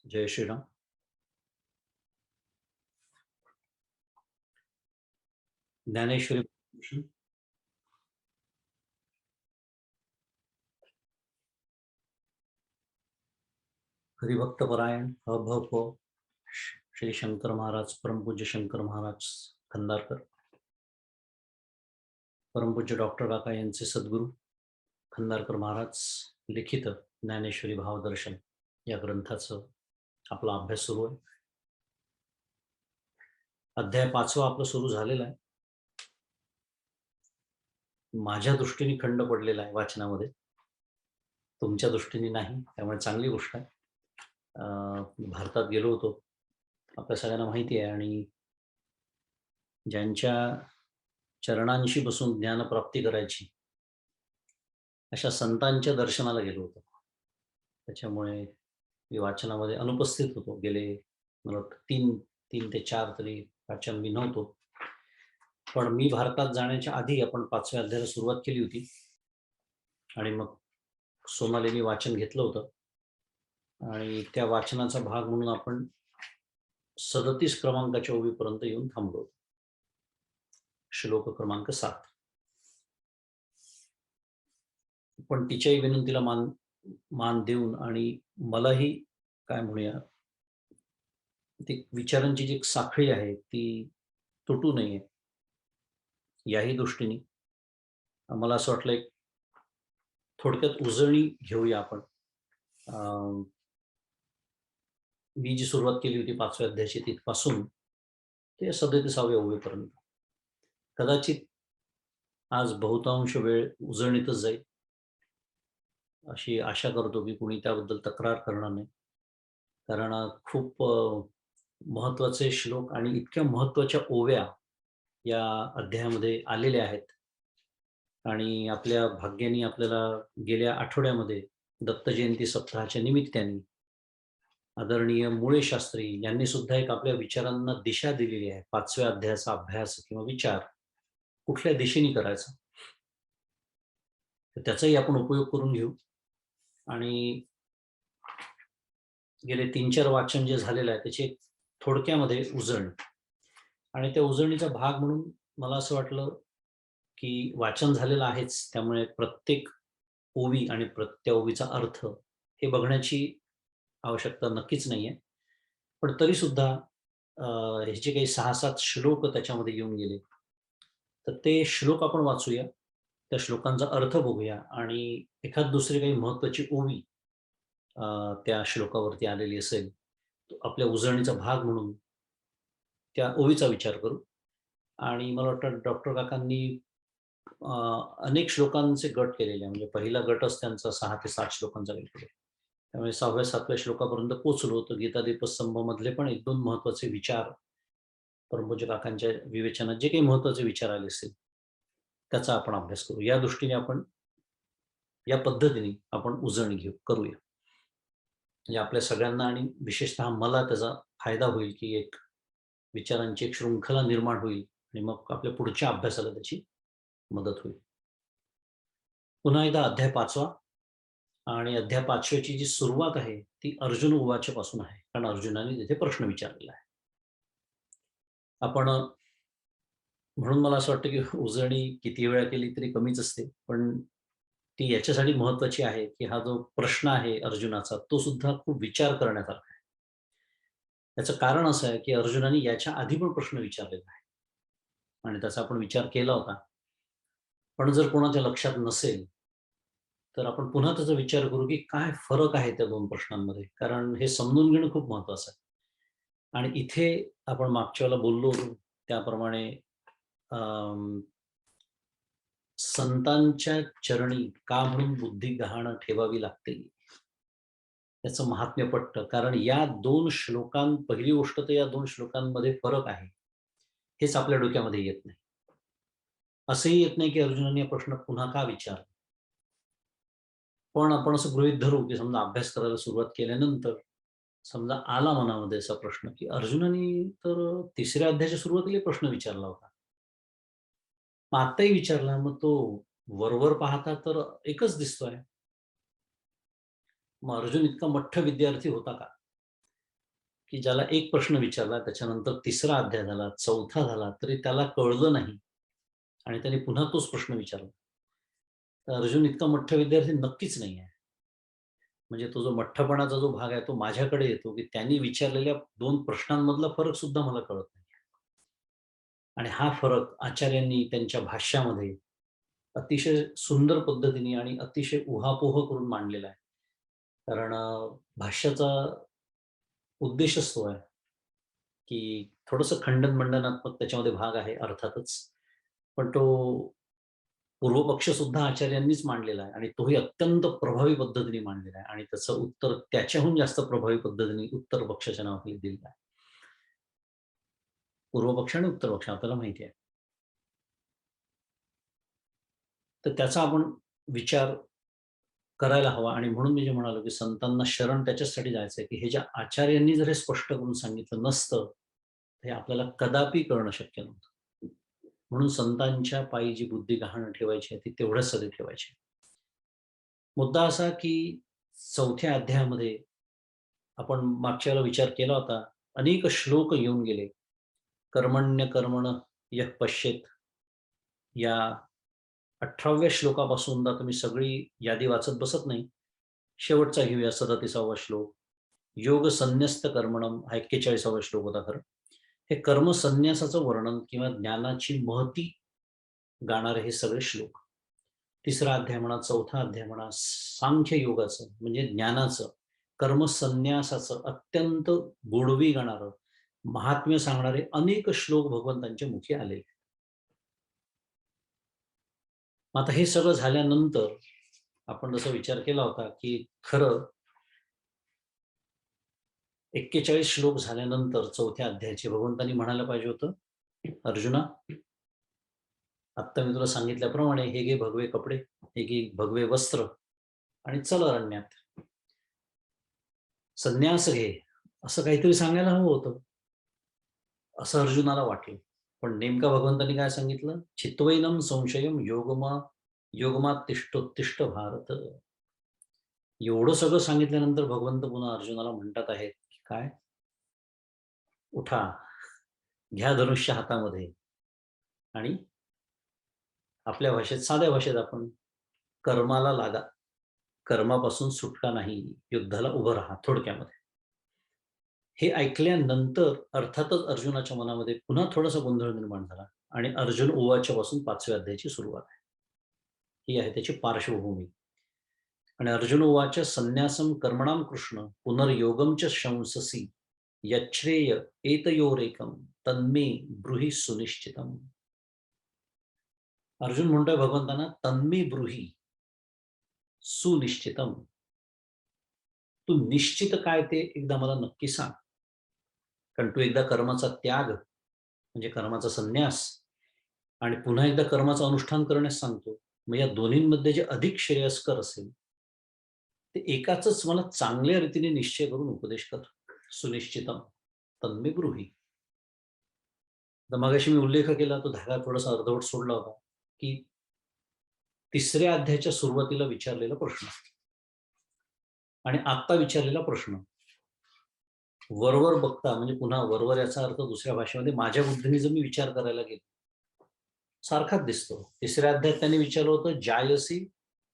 जय श्रीराम. ज्ञानेश्वरी. हरिभक्तपरायण अभप श्री शंकर महाराज, परमपूज्य शंकर महाराज खंदारकर, परमपूज्य डॉक्टर काका यांचे सद्गुरू खंदारकर महाराज लिखित ज्ञानेश्वरी भावदर्शन या ग्रंथाचं आपला अभ्यास सुरू आहे. अध्याय 5वा आपलं सुरू झालेला आहे. माझ्या दृष्टीने खंड पडलेला आहे वाचनामध्ये, तुमच्या दृष्टीने नाही, त्यामुळे चांगली गोष्ट आहे. भारतात गेलो होतो, आपल्या सगळ्यांना माहिती आहे, आणि ज्यांच्या चरणांशी बसून ज्ञानप्राप्ती करायची अशा संतांच्या दर्शनाला गेलो होतो. त्याच्यामुळे मी वाचनामध्ये अनुपस्थित होतो. गेले मला वाटतं 3 ते 4 तरी वाचन मी नव्हतो. पण मी भारतात जाण्याच्या आधी आपण 5व्या अध्यायाला सुरुवात केली होती, आणि मग सोनालीने वाचन घेतलं होतं, आणि त्या वाचनाचा भाग म्हणून आपण 37 क्रमांकाच्या ओळीपर्यंत येऊन थांबलो. श्लोक क्रमांक 7. पण तिच्याही विनंतीला मान देऊन, आणि मलाही काय म्हणूया, ती विचारांची जी साखळी आहे ती तुटू नये याही दृष्टीने मला असं वाटलं, एक थोडक्यात उजळणी घेऊया आपण. मी जी सुरुवात केली होती 5व्या अध्यायाची तिथपासून ते 37व्या ओळीपर्यंत. कदाचित आज बहुतांश वेळ उजळणीतच जाईल, अशी आशा करतो की कुणी त्याबद्दल तक्रार करणार नाही. कारण खूप महत्त्वाचे श्लोक आणि इतक्या महत्त्वाच्या ओव्या या अध्यायामध्ये आलेल्या आहेत. आणि आपल्या भाग्याने आपल्याला गेल्या आठवड्यामध्ये दत्त जयंती सप्ताहाच्या निमित्ताने आदरणीय मुळे शास्त्री यांनी सुद्धा एक आपल्या विचारांना दिशा दिलेली आहे. 5व्या अध्यायाचा अभ्यास किंवा विचार कुठल्या दिशेने करायचा, तर त्याचाही आपण उपयोग करून घेऊ. आणि गेले 3-4 वाचन जे झालेलं आहे त्याची थोडक्यामध्ये उजळणी, आणि त्या उजळणीचा भाग म्हणून मला असं वाटलं की वाचन झालेलं आहेच, त्यामुळे प्रत्येक ओवी आणि त्या ओवीचा अर्थ हे बघण्याची आवश्यकता नक्कीच नाहीये. पण तरी सुद्धा हे जे काही 6-7 श्लोक त्याच्यामध्ये येऊन गेले, तर ते श्लोक आपण वाचूया, त्या श्लोकांचा अर्थ बघूया, आणि एखाद दुसरी काही महत्त्वाची ओवी त्या श्लोकावरती आलेली असेल, तो आपल्या उजळणीचा भाग म्हणून त्या ओवीचा विचार करू. आणि मला वाटतं डॉक्टर काकांनी अनेक श्लोकांचे गट केलेले आहे. म्हणजे पहिला गटच त्यांचा 6 ते 7 श्लोकांचा केलेला आहे. त्यामुळे 6व्या-7व्या श्लोकापर्यंत पोहोचलो, तर गीतादीपस्तंभमधले पण 1-2 महत्त्वाचे विचार परमपूज्य काकांच्या विवेचनात जे काही महत्त्वाचे विचार आले असतील, त्याचा आपण अभ्यास करू. या दृष्टीने आपण या पद्धतीने आपण उजळणी करूया. म्हणजे आपल्या सगळ्यांना आणि विशेषतः मला त्याचा फायदा होईल, की एक विचारांची एक शृंखला निर्माण होईल, आणि मग आपल्या पुढच्या अभ्यासाला त्याची मदत होईल. पुन्हा एकदा अध्याय 5वा, आणि अध्याय 5व्याची जी सुरुवात आहे ती अर्जुन उवाच पासून आहे, कारण अर्जुनाने तिथे प्रश्न विचारलेला आहे. आपण म्हणून मला असं वाटतं की उजळणी किती वेळा केली तरी कमीच असते, पण ती याच्यासाठी महत्त्वाची आहे की हा जो प्रश्न आहे अर्जुनाचा, तो सुद्धा खूप विचार करण्यासारखा आहे. याचं कारण असं आहे की अर्जुनाने याच्या आधी पण प्रश्न विचारलेला आहे, आणि त्याचा आपण विचार केला होता. पण जर कोणाच्या लक्षात नसेल, तर आपण पुन्हा त्याचा विचार करू की काय फरक आहे त्या 2 प्रश्नांमध्ये, कारण हे समजून घेणं खूप महत्त्वाचं आहे. आणि इथे आपण मागच्या वेळेला बोललो होतो त्याप्रमाणे संतांच्या चरणी का म्हणून बुद्धी गहाण ठेवावी लागते, याचं महात्म्य पटतं. कारण या 2 पहिली गोष्ट तर या 2 श्लोकांमध्ये फरक आहे, हेच आपल्या डोक्यामध्ये येत नाही. असंही येत नाही की अर्जुनाने हा प्रश्न पुन्हा का विचारला. पण आपण असं गृहीत धरू की समजा अभ्यास करायला सुरुवात केल्यानंतर समजा आला मनामध्ये असा प्रश्न, की अर्जुनाने तर 3ऱ्या अध्यायाच्या सुरुवातीला प्रश्न विचारला होता. मग आत्ताही विचारला, मग तो वरवर पाहता तर एकच दिसतोय. मग अर्जुन इतका मठ्ठ विद्यार्थी होता का? की ज्याला एक प्रश्न विचारला, त्याच्यानंतर तिसरा अध्याय झाला, चौथा झाला, तरी त्याला कळलं नाही आणि त्याने पुन्हा तोच प्रश्न विचारला. तर अर्जुन इतका मठ्ठ विद्यार्थी नक्कीच नाही आहे. म्हणजे तो जो मठ्ठपणाचा जो भाग आहे तो माझ्याकडे येतो, की त्यांनी विचारलेल्या 2 प्रश्नांमधला फरक सुद्धा मला कळत नाही. आणि हा फरक आचार्यांनी त्यांच्या भाष्यामध्ये अतिशय सुंदर पद्धतीने आणि अतिशय उहापोह करून मांडलेला आहे. कारण भाष्याचा उद्देशच तो आहे, की थोडंसं खंडन-मंडनात्मक त्याच्यामध्ये भाग आहे अर्थातच. पण तो पूर्वपक्ष सुद्धा आचार्यांनीच मांडलेला आहे आणि तोही अत्यंत प्रभावी पद्धतीने मांडलेला आहे आणि त्याचं उत्तर त्याच्याहून जास्त प्रभावी पद्धतीने उत्तर पक्षाच्या नावाखाली दिलेलं आहे. पूर्व पक्ष आणि उत्तर पक्ष आपल्याला माहिती आहे. तर त्याचा आपण विचार करायला हवा आणि म्हणून मी जे म्हणालो, की संतांना शरण त्याच्याचसाठी जायचंय, की हे ज्या आचार्यांनी जर हे स्पष्ट करून सांगितलं नसतं, हे आपल्याला कदापि कळणं शक्य नव्हतं. म्हणून संतांच्या पायी जी बुद्धी गहाण ठेवायची आहे, ती तेवढ्याचसाठी ठेवायची. मुद्दा असा, की 4थ्या अध्यायामध्ये आपण मागच्या वेळेला विचार केला होता. अनेक श्लोक येऊन गेले. कर्मण्य कर्मण यः पश्येत या 18व्या श्लोकापासून आता मी सगळी यादी वाचत बसत नाही. शेवटचा घेऊया 37वा श्लोक. योग संन्यस्त कर्मणम हा 41वा श्लोक होता खरं. हे कर्मसन्यासाचं वर्णन किंवा ज्ञानाची महती गाणारे हे सगळे श्लोक. 3रा अध्याय म्हणा, 4था अध्याय म्हणा, सांख्य योगाचं म्हणजे ज्ञानाचं, कर्मसन्यासाचं अत्यंत गोडवी गाणारं, महात्म्य सांगणारे अनेक श्लोक भगवंतांच्या मुखी आलेले. आता हे सगळं झाल्यानंतर आपण जसा विचार केला होता, की खरं 41 श्लोक झाल्यानंतर 4थ्या अध्यायाचे भगवंतांनी म्हणायला पाहिजे होतं, "अर्जुना, आत्ता मी तुला सांगितल्याप्रमाणे हे घे भगवे कपडे, हे घे भगवे वस्त्र आणि चल अरण्यात. संन्यास घे." असं काहीतरी सांगायला हवं होतं. असं अर्जुनाला वाटलं. पण नेमकं भगवंतांनी काय सांगितलं? "चित्वैनं संशयं योगमात तिष्ठोत्तिष्ठ भारत." एवढं सगळं सांगितल्यानंतर भगवंत पुन्हा अर्जुनाला म्हणतात आहेत, की काय? "उठा, घ्या धनुष्य हातामध्ये आणि आपल्या भाषेत, साध्या भाषेत आपण कर्माला लागा. कर्मापासून सुटका नाही, युद्धाला उभं राहा." थोडक्यामध्ये. हे ऐकल्यानंतर अर्थातच अर्जुनाच्या मनामध्ये पुन्हा थोडासा गोंधळ निर्माण झाला आणि अर्जुन उवाच्यापासून 5व्या अध्यायाची सुरुवात आहे. ही आहे त्याची पार्श्वभूमी. आणि अर्जुन उवाच संन्यासं कर्मणां कृष्ण पुनर्योगं च शंससि यच्छ्रेय एतयोरेकं तन्मे ब्रूहि सुनिश्चितम्. अर्जुन म्हणतोय भगवंतांना, तन्मे ब्रूहि सुनिश्चितम. तू निश्चित काय ते एकदा मला नक्की सांग. कारण तू एकदा कर्माचा त्याग म्हणजे कर्माचा संन्यास आणि पुन्हा एकदा कर्माचं अनुष्ठान करण्यास सांगतो. मग या दोन्हींमध्ये जे अधिक श्रेयस्कर असेल, ते एकाचच मला चांगल्या रीतीने निश्चय करून उपदेश कर. सुनिश्चितम तन्मे ब्रूहि. तर मगाशी मी उल्लेख केला, तो धागा थोडासा अर्धवट सोडला होता, की 3ऱ्या अध्यायाच्या सुरुवातीला विचारलेला प्रश्न आणि आत्ता विचारलेला प्रश्न वरवर बघता म्हणजे पुन्हा वरवर याचा अर्थ दुसऱ्या भाषेमध्ये माझ्या बुद्धीने जर मी विचार करायला गेलो, सारखाच दिसतो. 3ऱ्या अध्यायात त्यांनी विचारलं होतं, "जायसी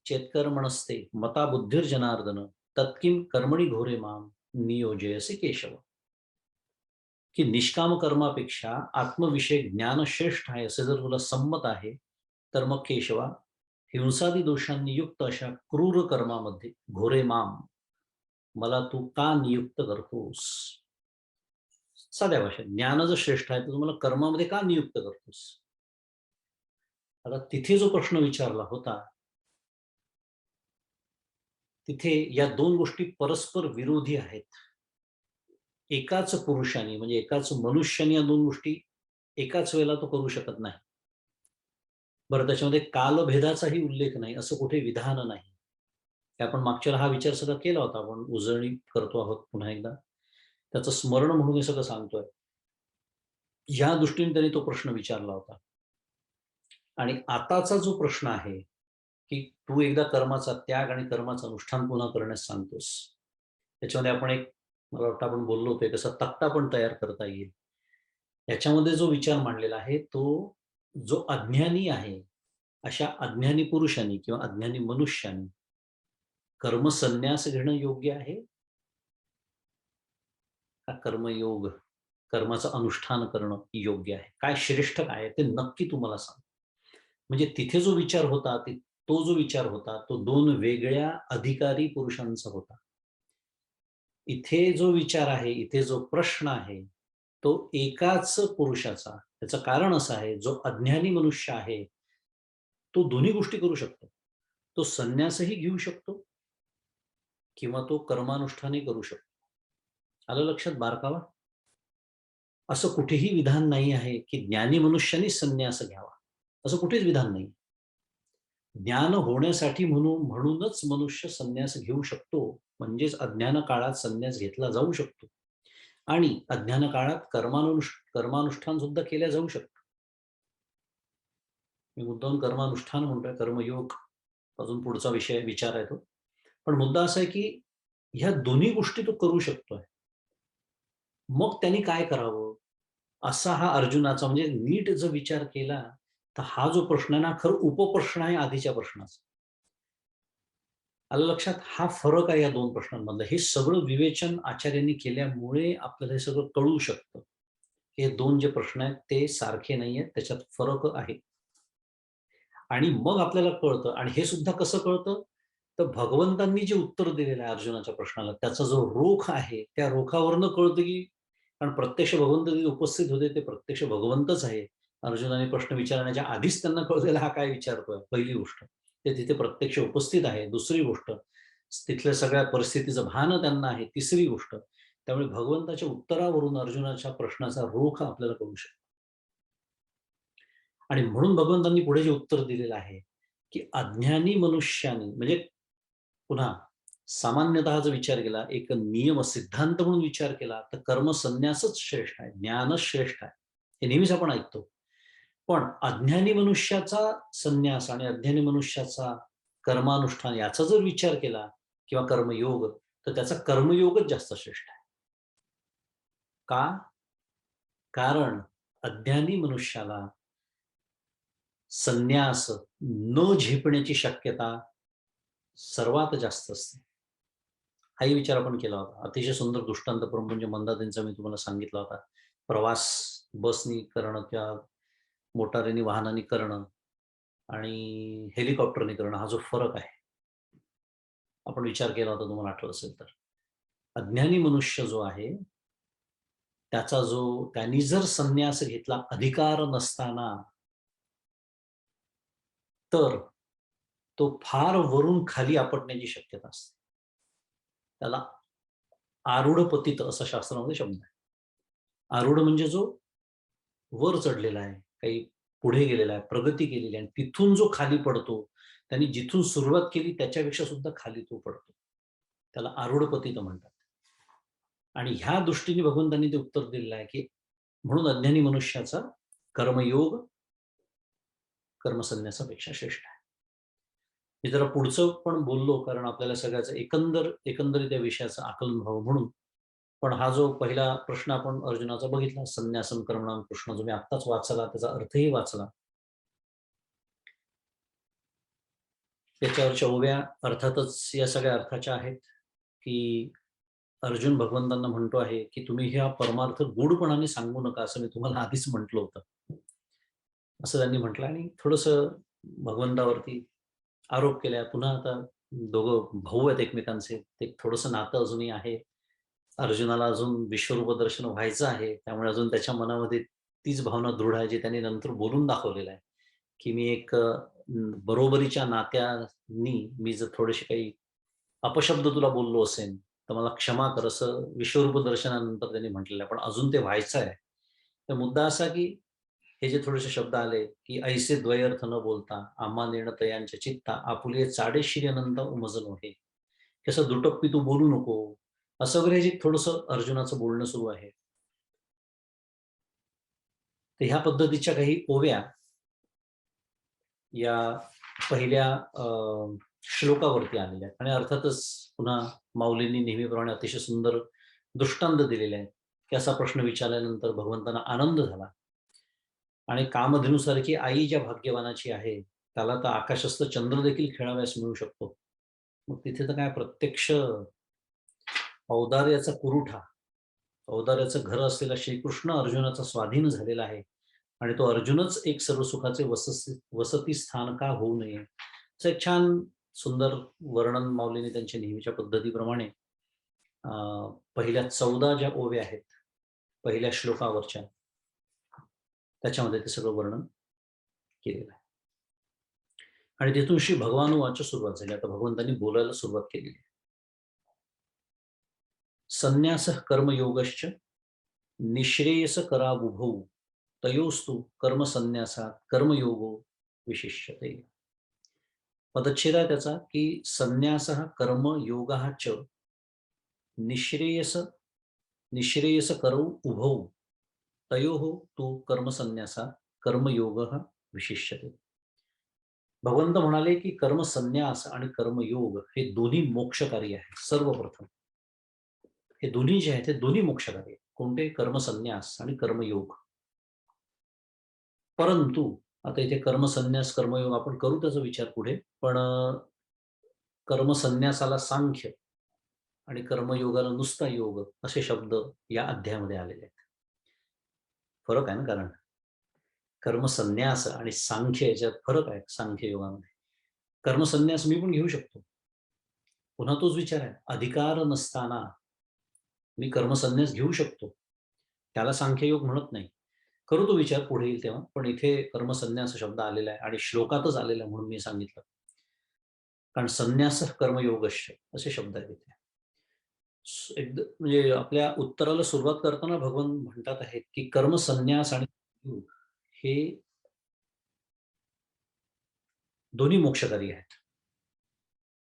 चेत्कर्मणस्ते मता बुद्धिर्जनार्दन तत्किं कर्मणी घोरे माम नियोजयसी केशव." की निष्काम कर्मापेक्षा आत्मविषयक ज्ञान श्रेष्ठ आहे असे जर तुला संमत आहे, तर मग केशवा, हिंसादी दोषांनी युक्त अशा क्रूर कर्मामध्ये घोरे माम, मला तू का नियुक्त करतोस? साध्या भाषेत ज्ञान जर श्रेष्ठ आहे, तर तुम्हाला कर्मामध्ये का नियुक्त करतोस? आता तिथे जो प्रश्न विचारला होता, तिथे या 2 गोष्टी परस्पर विरोधी आहेत. एकाच पुरुषाने म्हणजे एकाच मनुष्याने या 2 गोष्टी एकाच वेळेला तो करू शकत नाही. बरं त्याच्यामध्ये कालभेदाचाही उल्लेख नाही, असं कुठे विधान नाही. हे आपण मागच्या वेळेला हा विचार सगळा केला होता. आपण उजळणी करतो आहोत पुन्हा एकदा. त्याचं स्मरण म्हणून हे सगळं सांगतोय. ह्या दृष्टीने त्यांनी तो प्रश्न विचारला होता. आणि आताचा जो प्रश्न आहे, की तू एकदा कर्माचा त्याग आणि कर्माचं अनुष्ठान पुन्हा करण्यास सांगतोस. त्याच्यामध्ये आपण एक मला वाटतं आपण बोललो होतो कसा तक्ता पण तयार करता येईल. याच्यामध्ये जो विचार मांडलेला आहे तो जो अज्ञानी आहे, अशा अज्ञानी पुरुषांनी किंवा अज्ञानी मनुष्याने कर्मसन्यास घेणं योग्य आहे? का कर्मयोग, कर्माचं अनुष्ठान करणं योग्य आहे? काय श्रेष्ठ काय आहे ते नक्की तू मला सांग. म्हणजे तिथे जो विचार होता, तो जो विचार होता, तो 2 वेगळ्या अधिकारी पुरुषांचा होता. इथे जो विचार आहे, इथे जो प्रश्न आहे, तो एकाच पुरुषाचा. त्याचं कारण असं आहे, जो अज्ञानी मनुष्य आहे, तो दोन्ही गोष्टी करू शकतो. तो संन्यासही घेऊ शकतो किंवा तो कर्मानुष्ठानही करू शकतो. आलं लक्षात बारकावा? असं कुठेही विधान नाही आहे, की ज्ञानी मनुष्याने संन्यास घ्यावा. असं कुठेच विधान नाही. ज्ञान होण्यासाठी म्हणूनच मनुष्य संन्यास घेऊ शकतो. म्हणजेच अज्ञान काळात संन्यास घेतला जाऊ शकतो आणि अज्ञान काळात कर्मानुष्ठान सुद्धा केल्या जाऊ शकतं. मी मुद्दाम कर्मानुष्ठान म्हणतोय, कर्मयोग अजून पुढचा विचार आहे तो. पण मुद्दा असा आहे, की ह्या दोन्ही गोष्टी तो करू शकतोय. मग त्यांनी काय करावं? असा हा अर्जुनाचा म्हणजे नीट जर विचार केला, तर हा जो प्रश्न आहे ना, खरं उपप्रश्न आहे आधीच्या प्रश्नाचा. आलं लक्षात? हा फरक आहे या 2 प्रश्नांमधला. हे सगळं विवेचन आचार्यांनी केल्यामुळे आपल्याला हे सगळं कळू शकतं. हे 2 जे प्रश्न आहेत ते सारखे नाहीयेत, त्याच्यात फरक आहे. आणि मग आपल्याला कळतं आणि हे सुद्धा कसं कळतं? तर भगवंतांनी जे उत्तर दिलेलं आहे अर्जुनाच्या प्रश्नाला, त्याचा जो रोख आहे, त्या रोखावरनं कळतं की कारण प्रत्यक्ष भगवंत तिथे उपस्थित होते, ते प्रत्यक्ष भगवंतच आहे. अर्जुनाने प्रश्न विचारण्याच्या आधीच त्यांना कळलेला हा काय विचारतोय, पहिली गोष्ट. ते तिथे प्रत्यक्ष उपस्थित आहे. दुसरी गोष्ट, तिथल्या सगळ्या परिस्थितीचं भान त्यांना आहे. तिसरी गोष्ट, त्यामुळे भगवंताच्या उत्तरावरून अर्जुनाच्या प्रश्नाचा रोख आपल्याला कळू शकतो. आणि म्हणून भगवंतांनी पुढे जे उत्तर दिलेलं आहे, की अज्ञानी मनुष्याने म्हणजे पुन्हा सामान्यतः जर विचार केला, एक नियम सिद्धांत म्हणून विचार केला, तर कर्मसन्यासच श्रेष्ठ आहे, ज्ञानच श्रेष्ठ आहे. हे नेहमीच आपण ऐकतो. पण अज्ञानी मनुष्याचा संन्यास आणि अज्ञानी मनुष्याचा कर्मानुष्ठान याचा जर विचार केला किंवा कर्मयोग, तर त्याचा कर्मयोगच जास्त श्रेष्ठ आहे. का? कारण अज्ञानी मनुष्याला संन्यास न झेपण्याची शक्यता सर्वात जास्त असते. हाही विचार आपण केला होता. अतिशय सुंदर दृष्टांत म्हणजे मंदातींचा मी तुम्हाला सांगितला होता. प्रवास बसनी करणं किंवा मोटारीने, वाहनाने करणं आणि हेलिकॉप्टरने करणं हा जो फरक आहे. आपण विचार केला होता तुम्हाला आठवत असेल तर. अज्ञानी मनुष्य जो आहे, त्यांनी जर संन्यास घेतला अधिकार नसताना, तर तो फार वरून खाली आपटण्याची शक्यता असते. त्याला आरूढ पतित असा शास्त्रामध्ये शब्द आहे. आरूढ म्हणजे जो वर चढलेला आहे, काही पुढे गेलेला आहे, प्रगती केलेली आहे आणि तिथून जो खाली पडतो, त्यांनी जिथून सुरुवात केली त्याच्यापेक्षा सुद्धा खाली तो पडतो. त्याला आरूढ पतित म्हणतात. आणि ह्या दृष्टीने भगवंतांनी ते उत्तर दिलेलं आहे, की म्हणून अज्ञानी मनुष्याचा कर्मयोग कर्मसन्यासापेक्षा श्रेष्ठ आहे. मी जरा पुढचं पण बोललो कारण आपल्याला सगळ्याचं एकंदरीत त्या विषयाचं आकलन व्हावं म्हणून. पण हा जो पहिला प्रश्न आपण अर्जुनाचा बघितला, संन्यासम कर्मणाम कृष्ण जो मी आत्ताच वाचला, त्याचा अर्थही वाचला. त्याच्यावरच्या ओव्या अर्थातच या सगळ्या अर्थाच्या आहेत, की अर्जुन भगवंतांना म्हणतो आहे, की तुम्ही हा परमार्थ गूढपणाने सांगू नका, असं मी तुम्हाला आधीच म्हटलं होतं. असं त्यांनी म्हटलं आणि थोडंसं भगवंतावरती आरोप केला. पुन्हा आता दोघं भाऊ आहेत एकमेकांचे. ते थोडंसं नातं अजूनही आहे. अर्जुनाला अजून विश्वरूप दर्शन व्हायचं आहे. त्यामुळे अजून त्याच्या मनामध्ये तीच भावना दृढ आहे, जी त्याने नंतर बोलून दाखवलेलं आहे, की मी एक बरोबरीच्या नात्यानी मी जर थोडेसे काही अपशब्द तुला बोललो असेन, तर मला क्षमा कर, असं विश्वरूप दर्शनानंतर त्यांनी म्हटलेलं आहे. पण अजून ते व्हायचं आहे. तर मुद्दा असा, की हे जे थोडेसे शब्द आले, की "ऐसे द्वयर्थ न बोलता, आम्हा नेण तयांच्या चित्ता, आपुले चाडे श्री अनंत उमजन हे." कसं दुटप्पी तू बोलू नको, असं वगैरे जे थोडंसं अर्जुनाचं बोलणं सुरू आहे. तर ह्या पद्धतीच्या काही ओव्या या पहिल्या श्लोकावरती आलेल्या आहेत आणि अर्थातच पुन्हा माऊलींनी नेहमीप्रमाणे अतिशय सुंदर दृष्टांत दिलेले आहेत, की असा प्रश्न विचारल्यानंतर भगवंतांना आनंद झाला आणि कामधेनूसारखी आई ज्या भाग्यवानाची आहे, त्याला तर आकाशस्थ चंद्र देखील खेळावयास मिळू शकतो. मग तिथे तर काय प्रत्यक्ष औदार्याचा पुरवठा, औदार्याचं घर असलेला श्रीकृष्ण अर्जुनाचा स्वाधीन झालेला आहे आणि तो अर्जुनच एक सर्व सुखाचे वसती स्थान का होऊ नये, असं एक छान सुंदर वर्णन माऊलींनी त्यांच्या नेहमीच्या पद्धतीप्रमाणे पहिल्या 14 ज्या ओव्या आहेत, पहिल्या श्लोकावरच्या, त्याच्यामध्ये ते सगळं वर्णन केलेलं आहे. आणि तिथून श्री भगवानुवाच सुरुवात झाली. आता भगवंतांनी बोलायला सुरुवात केलेली आहे. संन्यासः कर्मयोगश्च निःश्रेयसकरावुभौ तयोस्तु कर्मसन्न्यासात् कर्मयोगो विशिष्यते. पदच्छेद आहे त्याचा, की संन्यासः कर्मयोगः च निःश्रेयस निःश्रेयसकरौ उभौ तयोः तु कर्मसन्न्यासात् कर्मयोगः विशिष्यते. भगवंत म्हणाले, की कर्मसन्यास आणि कर्मयोग हे दोन्ही मोक्षकारी आहे. सर्वप्रथम हे दोन्ही जे आहेत, ते दोन्ही मोक्षकारी आहेत. कोणते? कर्मसन्यास आणि कर्मयोग. परंतु आता इथे कर्मसन्यास, कर्मयोग आपण करू त्याचा विचार पुढे. पण कर्मसन्यासाला सांख्य आणि कर्मयोगाला नुसता योग असे शब्द या अध्यायामध्ये आलेले आहेत. फरक आहे ना, कारण कर्मसन्यास आणि सांख्य याच्यात फरक आहे. सांख्य योगामध्ये कर्मसन्यास मी पण घेऊ शकतो. पुन्हा तोच विचार आहे. अधिकार नसताना मी कर्मसन्यास घेऊ शकतो. त्याला सांख्ययोग म्हणत नाही. करू तो विचार पुढे येईल तेव्हा. पण इथे कर्मसन्यास शब्द आलेला आहे आणि श्लोकातच आलेला आहे म्हणून मी सांगितलं. कारण संन्यास कर्मयोगश्च असे शब्द आहेत इथे. म्हणजे आपल्या उत्तराला सुरुवात करताना भगवान म्हणतात आहेत, की कर्मसन्यास आणि योग हे दोन्ही मोक्षकारी आहेत.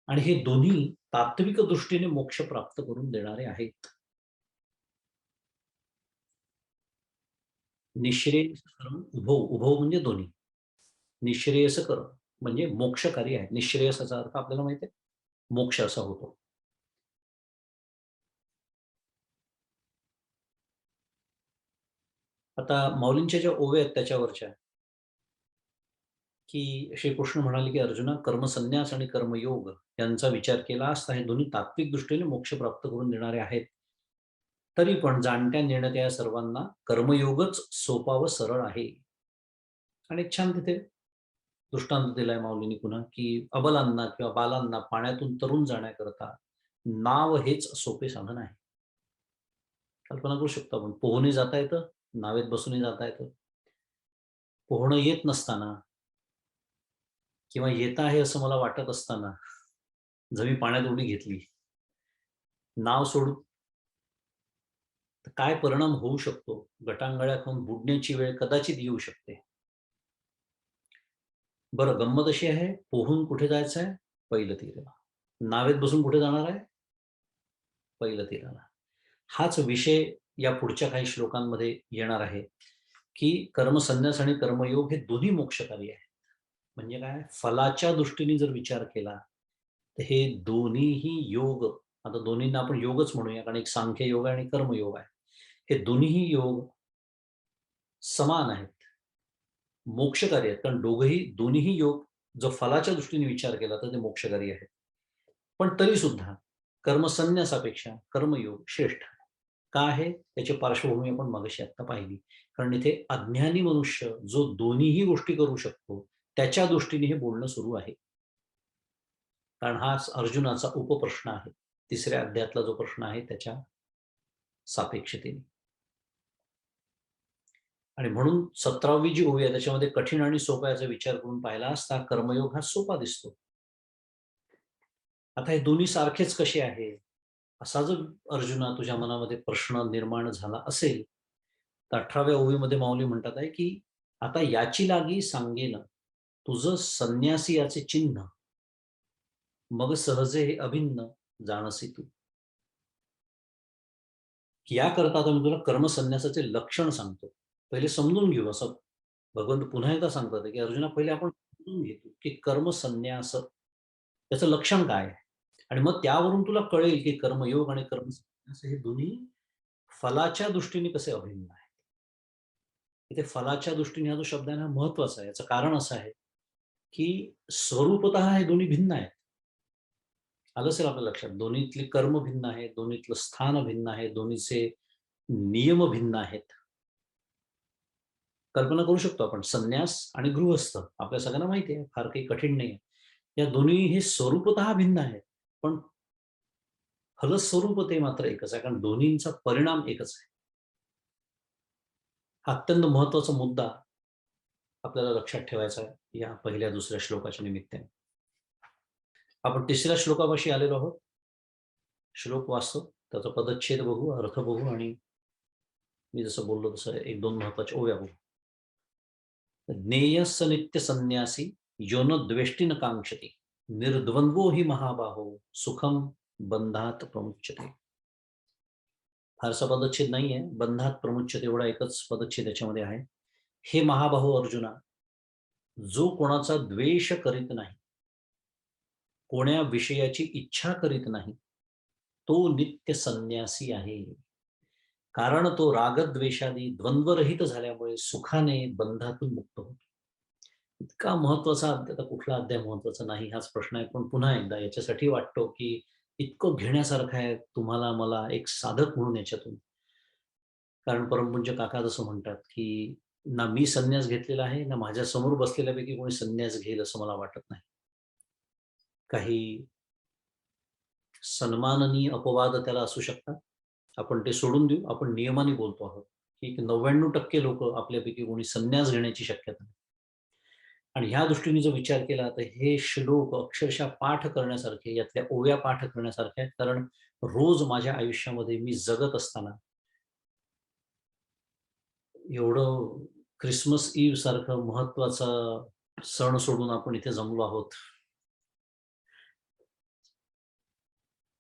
आणि हे दोन्ही तात्विक दृष्टीने मोक्ष प्राप्त करून देणारे आहेत. निःश्रेयस कर्म उभौ, उभौ म्हणजे दोन्ही. निःश्रेयस कर्म म्हणजे मोक्षकारी आहे. निःश्रेयसाचा अर्थ आपल्याला माहिती आहे, मोक्ष असा होतो. आता माऊलींच्या ज्या ओव्या आहेत त्याच्यावरच्या, की श्रीकृष्ण म्हणाले, की अर्जुना कर्मसन्यास आणि कर्मयोग यांचा विचार केला असता हे दोन्ही तात्विक दृष्टीने मोक्ष प्राप्त करून देणारे आहेत. तरी पण जाणत्या नेणत्या या सर्वांना कर्मयोगच सोपा व सरळ आहे. आणि एक छान तिथे दृष्टांत दिलाय माऊलींनी पुन्हा, की अबलांना किंवा बालांना पाण्यातून तरुण जाण्याकरता नाव हेच सोपे साधन आहे. कल्पना करू शकतो आपण. पोहणे जाता येतं, नावेत बसूनही जाता येतं. पोहणं येत नसताना किंवा येत आहे असं मला वाटत असताना जर मी पाण्यात उडी घेतली, नाव सोडून, तर काय परिणाम होऊ शकतो? गटांगळ्या खाऊन बुडण्याची वेळ कदाचित येऊ शकते. बरं, गंमत अशी आहे, पोहून कुठे जायचं आहे? पहिलं तीराला. नावेत बसून कुठे जाणार आहे? पहिलं तीराला. हाच विषय या पुढच्या काही श्लोकांमध्ये येणार आहे, की कर्मसन्यास आणि कर्मयोग हे दोन्ही मोक्षकारी आहेत. म्हणजे काय? फलाच्या दृष्टीने जर विचार केला, तर हे दोन्हीही योग, आता दोन्हींना आपण योगच म्हणूया, कारण एक सांख्य योग आहे आणि कर्मयोग आहे. हे दोन्हीही योग समान आहेत, मोक्षकारी आहेत. कारण दोन्हीही योग जो फलाच्या दृष्टीने विचार केला तर ते मोक्षकारी आहेत. पण तरी सुद्धा कर्मसन्यासापेक्षा कर्मयोग श्रेष्ठ आहे. का आहे? त्याची पार्श्वभूमी आपण मगाशी आत्ता पाहिली. कारण इथे अज्ञानी मनुष्य जो दोन्हीही गोष्टी करू शकतो, त्याच्या दृष्टीने हे बोलणं सुरू आहे. कारण हा अर्जुनाचा उपप्रश्न आहे. तिसऱ्या अध्यायातला जो प्रश्न आहे त्याच्या सापेक्षतेने. आणि म्हणून 17वी जी ओवी आहे त्याच्यामध्ये कठीण आणि सोपा याचा विचार करून पाहिला असता कर्मयोग हा सोपा दिसतो. आता हे दोन्ही सारखेच कसे आहे? असा जर अर्जुना तुझ्या मनामध्ये प्रश्न निर्माण झाला असेल, तर 18व्या ओवीमध्ये माऊली म्हणतात आहे, की आता याची लागी सांगेन तुझं संन्यासी याचे चिन्ह, मग सहजे हे अभिन्न जाणसी तू. याकरता आता मी तुला कर्मसन्यासाचे लक्षण सांगतो. पहिले समजून घेऊ असं भगवंत पुन्हा एकदा सांगतात, की अर्जुना पहिले आपण समजून घेतो, की कर्मसन्यास त्याचं लक्षण काय आहे? आणि मग त्यावरून तुला कळेल, की कर्मयोग आणि कर्मसन्यास हे दोन्ही फलाच्या दृष्टीने कसे अभिन्न आहेत. इथे फलाच्या दृष्टीने हा जो शब्द आहे ना महत्वाचा आहे. याचं कारण असं आहे, की स्वरूपतः हे दोन्ही भिन्न आहेत. आलं असेल आपल्या लक्षात. दोन्हीतली कर्म भिन्न आहेत, दोन्हीतलं स्थान भिन्न आहे, दोन्हीचे नियम भिन्न आहेत. कल्पना करू शकतो आपण संन्यास आणि गृहस्थ आपल्या सगळ्यांना माहिती आहे, फार काही कठीण नाहीये. या दोन्ही हे स्वरूपतः भिन्न आहेत, पण फलस्वरूप ते मात्र एकच आहे, कारण दोन्हींचा परिणाम एकच आहे. हा अत्यंत महत्वाचा मुद्दा आपल्याला लक्षात ठेवायचा आहे या पहिल्या दुसऱ्या श्लोकाच्या निमित्ताने. आपण तिसऱ्या श्लोकापाशी आलेलो आहोत. श्लोक वाचतो, त्याचा पदच्छेद बघू, अर्थ बघू आणि मी जसं बोललो तसं 1-2 महत्वाच्या ओव्या बघू. ज्ञेयः स नित्य संन्यासी यो न द्वेष्टी न कांक्षति निर्द्वंद्वो हि महाबाहो सुखम बंधात प्रमुच्यते. फारसा पदच्छेद नाहीये, बंधात प्रमुच्यते एवढा एकच पदच्छेद याच्यामध्ये आहे. हे महाबाहो अर्जुना, जो कोणाचा द्वेष करीत नाही, कोण्या विषयाची इच्छा करीत नाही, तो नित्य संन्यासी आहे. कारण तो रागद्वेषादी द्वंद्वरहित झाल्यामुळे सुखाने बंधातून मुक्त होतो. इतका महत्वाचा अध्याय, आता कुठला अध्याय महत्वाचा नाही हाच प्रश्न आहे, पण पुन्हा एकदा याच्यासाठी वाटतो की इतकं घेण्यासारखं आहे तुम्हाला मला एक साधक म्हणून याच्यातून. कारण परमपूज्य काका जसं म्हणतात की ना मी संन्यास घेतलेला आहे, ना माझ्या समोर बसलेल्यापैकी कोणी संन्यास घेईल असं मला वाटत नाही. काही सन्माननीय अपवाद त्याला असू शकतात. आपण ते सोडून देऊ. आपण नियमाने बोलतो आहोत, की 99% लोकं आपल्यापैकी कोणी संन्यास घेण्याची शक्यता नाही. आणि ह्या दृष्टीने जर विचार केला तर हे श्लोक अक्षरशः पाठ करण्यासारखे, यातल्या ओव्या पाठ करण्यासारख्या आहेत. कारण रोज माझ्या आयुष्यामध्ये मी जगत असताना एवढं ख्रिसमस ईव्ह सारखं महत्वाचा सण सोडून आपण इथे जमलो आहोत.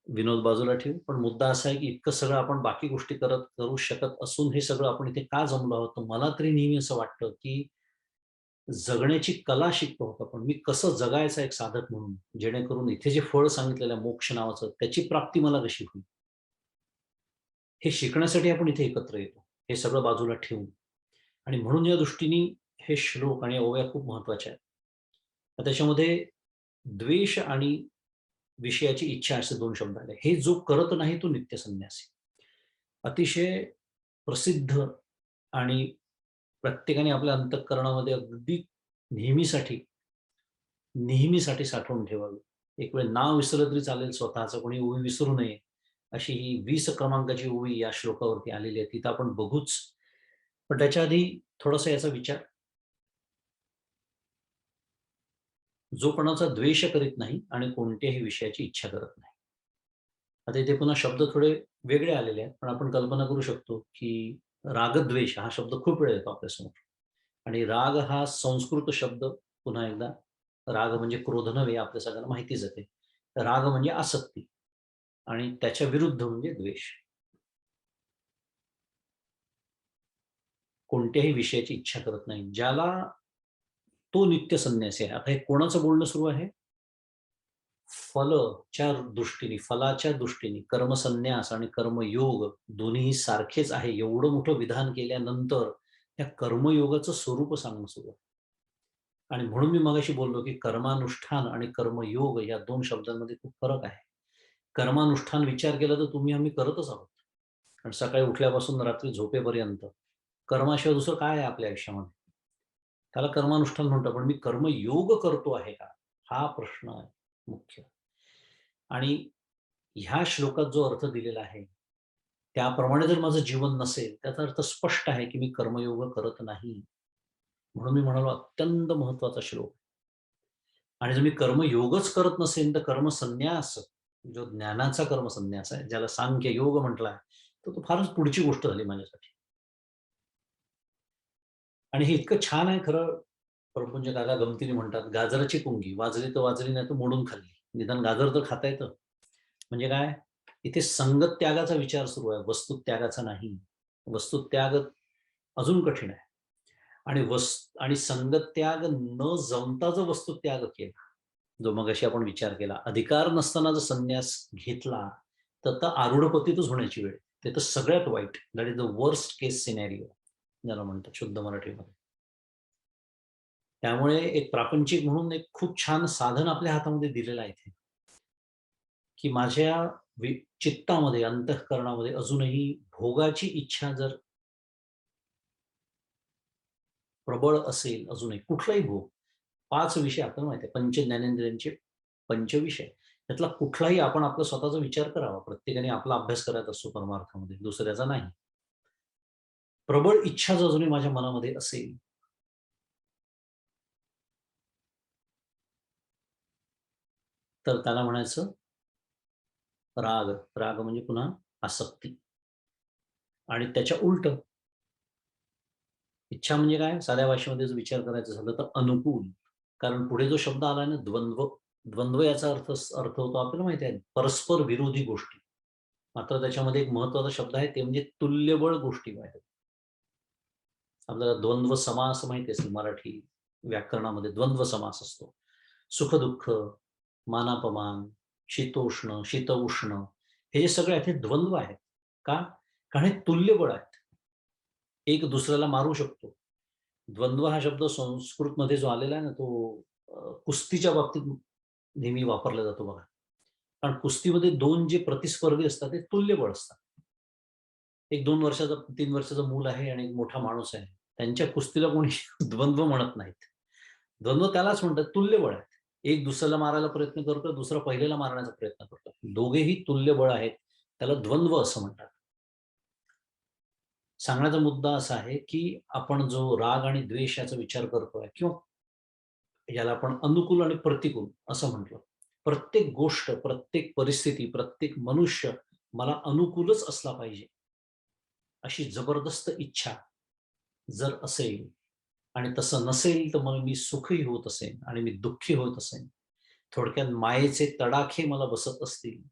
विनोद बाजूला ठेवू, पण मुद्दा असा आहे की इतकं सगळं आपण बाकी गोष्टी करू शकत असून हे सगळं आपण इथे का जमलो आहोत? तर मला तरी नेहमी असं वाटतं की जगण्याची कला शिकतो आहोत आपण. मी कसं जगायचं एक साधक म्हणून, जेणेकरून इथे जे फळ सांगितलेलं आहे मोक्ष नावाचं, त्याची प्राप्ती मला कशी होईल? हे शिकण्यासाठी आपण इथे एकत्र येतो. हे सगळं बाजूला ठेवून आणि म्हणून या दृष्टीने हे श्लोक आणि ओव्या खूप महत्त्वाच्या आहेत. तर त्याच्यामध्ये द्वेष आणि विषयाची इच्छा असे 2 शब्द आले. हे जो करत नाही तो नित्य संन्यासी. अतिशय प्रसिद्ध आणि प्रत्येकाने आपल्या अंतःकरणामध्ये अगदी नेहमीसाठी, नेहमीसाठी साठवून ठेवावी. एक वेळ नाव विसरलं तरी चालेल स्वतःचं, कोणी ओवी विसरू नये. अशी ही 20 क्रमांकाची ओवी या श्लोकावरती आलेली आहे. तिथं आपण बघूच. पण त्याच्या आधी थोडासा याचा विचार. जो कोणाचा द्वेष करीत नाही आणि कोणत्याही विषयाची इच्छा करत नाही. आता इथे पुन्हा शब्द थोडे वेगळे आलेले आहेत, पण आपण कल्पना करू शकतो, की रागद्वेष हा शब्द खूप वेळा येतो आपल्यासमोर आणि राग हा संस्कृत शब्द पुन्हा एकदा राग म्हणजे क्रोध नव्हे आपल्या सगळ्यांना माहितीच आहे ते. राग म्हणजे आसक्ती आणि त्याच्या विरुद्ध म्हणजे द्वेष. कोणत्याही विषयाची इच्छा करत नाही. ज्याला तो नित्य संन्यासी आहे. आता हे कोणाचं बोलणं सुरू आहे? फलच्या दृष्टीने, फलाच्या दृष्टीने कर्मसन्यास आणि कर्मयोग दोन्ही सारखेच आहे. एवढं मोठं विधान केल्यानंतर त्या कर्मयोगाचं स्वरूप सांगणं सुरू आहे. आणि म्हणून मी मगाशी बोललो, की कर्मानुष्ठान आणि कर्मयोग या 2 शब्दांमध्ये खूप फरक आहे. कर्मानुष्ठान विचार केला तर तुम्ही आम्ही करतच आहोत. कारण सकाळी उठल्यापासून रात्री झोपेपर्यंत कर्माशिवाय दुसरं काय आहे आपल्या आयुष्यामध्ये? त्याला कर्मानुष्ठान म्हणतो. पण मी कर्मयोग करतो आहे का? हा प्रश्न आहे मुख्य. आणि ह्या श्लोकात जो अर्थ दिलेला आहे, त्याप्रमाणे जर माझं जीवन नसेल, त्याचा अर्थ स्पष्ट आहे, की मी कर्मयोग करत नाही. म्हणून मी म्हणालो अत्यंत महत्त्वाचा श्लोक. आणि जर मी कर्मयोगच करत नसेन, तर कर्मसन्यास, जो ज्ञानाचा कर्मसन्यास आहे, ज्याला सांख्य योग म्हटला तर तो फारच पुढची गोष्ट झाली माझ्यासाठी. आणि हे इतकं छान आहे खरं, परमपूज्य काका गमतीने म्हणतात, "गाजराची पुंगी वाजली तर वाजली, नाही तर मोडून खाल्ली. निदान गाजर तर खाता येतं." म्हणजे काय? इथे संगत त्यागाचा विचार सुरू आहे, वस्तुत्यागाचा नाही. वस्तुत्याग अजून कठीण आहे. आणि आणि संगत त्याग न जमता जर वस्तुत्याग केला, जो मगाशी आपण विचार केला, अधिकार नसताना जर संन्यास घेतला, तर आरूढपतीतच होण्याची वेळ. ते तर सगळ्यात वाईट. That is the worst case scenario ज्याला म्हणतात शुद्ध मराठीमध्ये. त्यामुळे एक प्रापंचिक म्हणून एक खूप छान साधन आपल्या हातामध्ये दिलेलं आहे इथे, की माझ्या चित्तामध्ये, अंतःकरणामध्ये अजूनही भोगाची इच्छा जर प्रबळ असेल, अजूनही कुठलाही भोग, 5 विषय आपल्याला माहिती आहे, पंच ज्ञानेंद्रियांचे पंचविषय. त्यातला कुठलाही आपण आपला स्वतःचा विचार करावा. प्रत्येकाने आपला अभ्यास करायचा असतो परमार्थामध्ये, दुसऱ्याचा नाही. प्रबळ इच्छा जर अजूनही माझ्या मनामध्ये असेल, तर त्याला म्हणायचं राग. राग म्हणजे पुन्हा आसक्ती. आणि त्याच्या उलट इच्छा म्हणजे काय? साध्या भाषेमध्ये जर विचार करायचा झाला तर अनुकूल. कारण पुढे जो शब्द आलाय ना, द्वंद्व. द्वंद्व याचा अर्थ होतो आपल्याला माहिती आहे, परस्पर विरोधी गोष्टी. मात्र त्याच्यामध्ये एक महत्त्वाचा शब्द आहे, ते म्हणजे तुल्यबळ गोष्टी आहेत. आपल्याला द्वंद्व समास माहिती असेल, मराठी व्याकरणामध्ये द्वंद्व समास असतो. सुख-दुःख, मानापमान, शीतोष्ण, शीत-उष्ण, हे जे सगळे आहेत हे द्वंद्व आहेत. का? कारण हे तुल्यबळ आहेत. एक दुसऱ्याला मारू शकतो. द्वंद्व हा शब्द संस्कृतमध्ये जो आलेला आहे ना, तो कुस्तीच्या बाबतीत नेहमी वापरला जातो बघा. कारण कुस्तीमध्ये 2 जे प्रतिस्पर्धी असतात ते तुल्यबळ असतात. एक 2 वर्षाचा, 3 वर्षाचं मूल आहे आणि एक मोठा माणूस आहे. त्यांच्या कुस्तीला कोणी द्वंद्व म्हणत नाहीत. द्वंद्व त्यालाच म्हणतात, तुल्यबळ आहेत. एक दुसऱ्याला मारायला प्रयत्न करतोय, दुसरा पहिल्याला मारण्याचा प्रयत्न करतोय. दोघेही तुल्यबळ आहेत. त्याला द्वंद्व असं म्हणतात. सांगण्याचा मुद्दा असा आहे, की आपण जो राग आणि द्वेष याचा विचार करतोय, किंवा याला आपण अनुकूल आणि प्रतिकूल असं म्हटलं. प्रत्येक गोष्ट, प्रत्येक परिस्थिती, प्रत्येक मनुष्य मला अनुकूलच असला पाहिजे, अशी जबरदस्त इच्छा जर असेल, आणि तसं नसेल तर मग मी सुखी होत असेन आणि मी दुःखी होत असेन. थोडक्यात मायेचे तडाखे मला बसत असतील.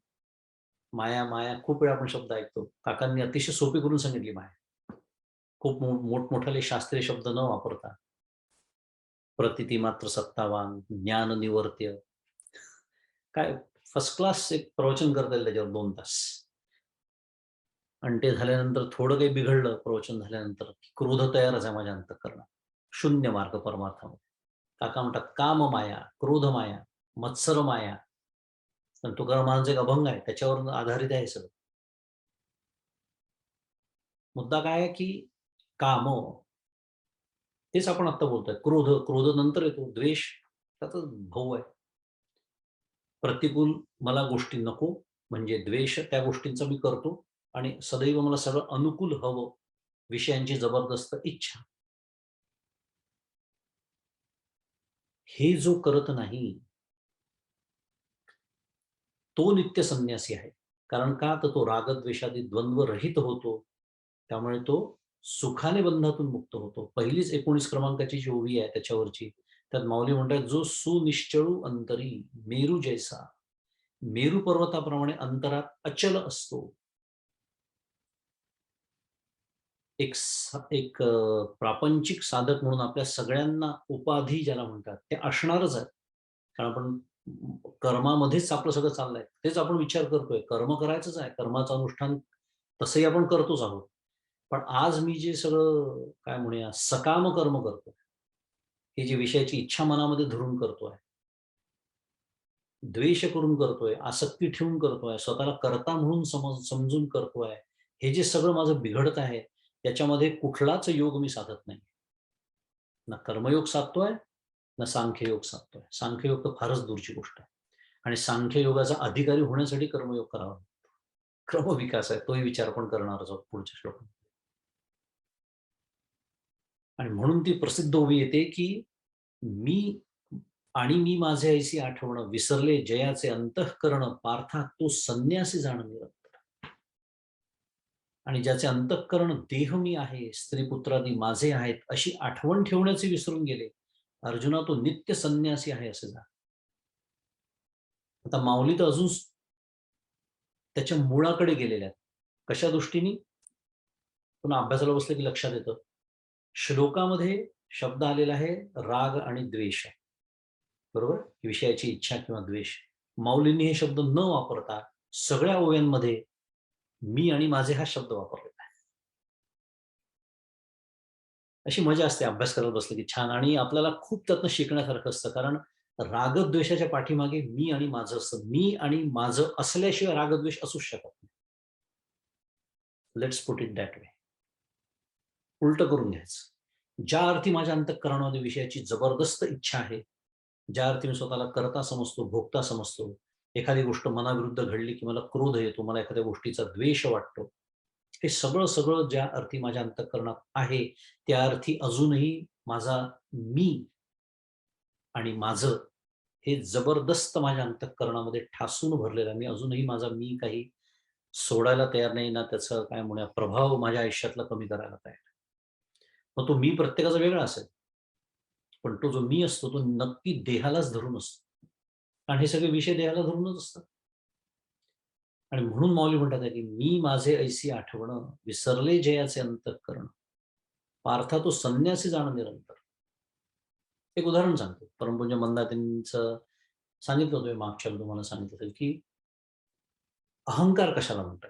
माया, माया खूप वेळा आपण शब्द ऐकतो. काकांनी अतिशय सोपी करून सांगितली माया. खूप मोठमोठाले शास्त्रीय शब्द न वापरता. प्रतीती मात्र सत्तावान, ज्ञान निवर्त्य. काय फर्स्ट क्लास एक प्रवचन करता येईल त्याच्यावर 2 तास. आणि ते झाल्यानंतर थोडं काही बिघडलं प्रवचन झाल्यानंतर, क्रोध तयारच आहे माझ्या अंतःकरणात. शून्य मार्ग परमार्थामध्ये. काका म्हणतात काम माया, क्रोध माया, मत्सर माया. पण तुकाराम महाराजांचा एक अभंग आहे, त्याच्यावर आधारित आहे सगळं. मुद्दा काय आहे, की काम, तेच आपण आता बोलतोय. क्रोध, क्रोध नंतर येतो. द्वेष त्याचाच भाऊ आहे. प्रतिकूल मला गोष्टी नको, म्हणजे द्वेष त्या गोष्टींचा मी करतो, आणि सदैव मला सगळं अनुकूल हवं, विषयांची जबरदस्त इच्छा. हे जो करत नाही, तो नित्य संन्यासी आहे. कारण का? तर तो रागद्वेषादी द्वंद्व रहित होतो. त्यामुळे तो सुखाने बंधातून मुक्त होतो. पहिलीच 19 क्रमांकाची जी ओवी आहे त्याच्यावरची, त्यात माऊली म्हणतात, जो सुनिश्चळू अंतरी मेरू जैसा, मेरू पर्वताप्रमाणे अंतरात अचल असतो. प्रापंचिक साधक म्हणून आपल्या सगळ्यांना उपाधी ज्याला म्हणतात, ते असणारच आहे. कारण आपण कर्मामध्येच आपलं सगळं चाललंय. तेच आपण विचार करतोय. कर्म करायचंच आहे. कर्माचं अनुष्ठान तसंही आपण करतोच आहोत. पण आज मी जे सगळं काय म्हणूया सकाम कर्म करतोय, ही जी विषयाची इच्छा मनामध्ये धरून करतोय, द्वेष करून करतोय, आसक्ती ठेवून करतोय, स्वतःला कर्ता म्हणून समजून करतोय, हे जे सगळं माझं बिघडत आहे, त्याच्यामध्ये कुठलाच योग मी साधत नाही. ना कर्मयोग साधतोय, ना सांख्ययोग साधतोय. सांख्ययोग तर फारच दूरची गोष्ट आहे. आणि सांख्ययोगाचा अधिकारी होण्यासाठी कर्मयोग करावा. क्रमविकास आहे. तोही विचार आपण करणारच आहोत पुढच्या श्लोकात. आणि म्हणून ती प्रसिद्ध ओवी येते, की मी आणि मी माझे ऐसी आठवण, विसरले जयाचे अंतःकरण, पार्था तो संन्यासी जाण निरंतर. आणि ज्याचे अंतःकरण देह मी आहे, स्त्री पुत्रादी माझे आहेत, अशी आठवण ठेवण्याचे विसरून गेले. अर्जुना तो नित्य संन्यासी आहे असे जा. आता माऊली तर अजून त्याच्या मुळाकडे गेलेल्या आहेत. कशा दृष्टीने? पुन्हा अभ्यासाला बसलं की लक्षात येतं. श्लोकामध्ये शब्द आलेला आहे राग आणि द्वेष, बरोबर? विषयाची इच्छा किंवा द्वेष. माऊलींनी हे शब्द न वापरता सगळ्या ओव्यांमध्ये मी आणि माझे हा शब्द वापरलेला आहे. अशी मजा असते अभ्यास करत बसलं की छान, आणि आपल्याला खूप त्यातनं शिकण्यासारखं असतं. कारण रागद्वेषाच्या पाठीमागे मी आणि माझं असतं. मी आणि माझं असल्याशिवाय रागद्वेष असूच शकत नाही. Let's put it that way. उलटं करून घ्यायचं. ज्या अर्थी माझ्या अंतःकरणामध्ये विषयाची जबरदस्त इच्छा आहे, ज्या अर्थी मी स्वतःला कर्ता समजतो, भोगता समजतो, एखादी गोष्ट मनाविरुद्ध घडली की मला क्रोध येतो, मला एखाद्या गोष्टीचा द्वेष वाटतो. हे सगळं ज्या अर्थी माझ्या अंतःकरणात आहे, त्या अर्थी अजूनही माझा मी आणि माझं हे जबरदस्त माझ्या अंतःकरणामध्ये ठासून भरलेलं आहे. मी अजूनही माझा मी काही सोडायला तयार नाही ना, त्याचा काय म्हणूया प्रभाव माझ्या आयुष्यातला कमी करायला तयार आहे. मग तो मी प्रत्येकाचा वेगळा असेल. पण तो जो मी असतो तो नक्की देहालाच धरून असतो. आणि हे सगळे विषय देहाला धरूनच असतात. आणि म्हणून माऊली म्हणतात आहे, की "मी माझे ऐसी आठवण, विसरले जयाचे अंतःकरण, पार्था तो संन्यासी जाण निरंतर." एक उदाहरण सांगतो. परमपूज्य मंदातींचं सांगितलं होतं मी मागच्या वेळी तुम्हाला सांगितलं असेल, की अहंकार कशाला म्हणतात?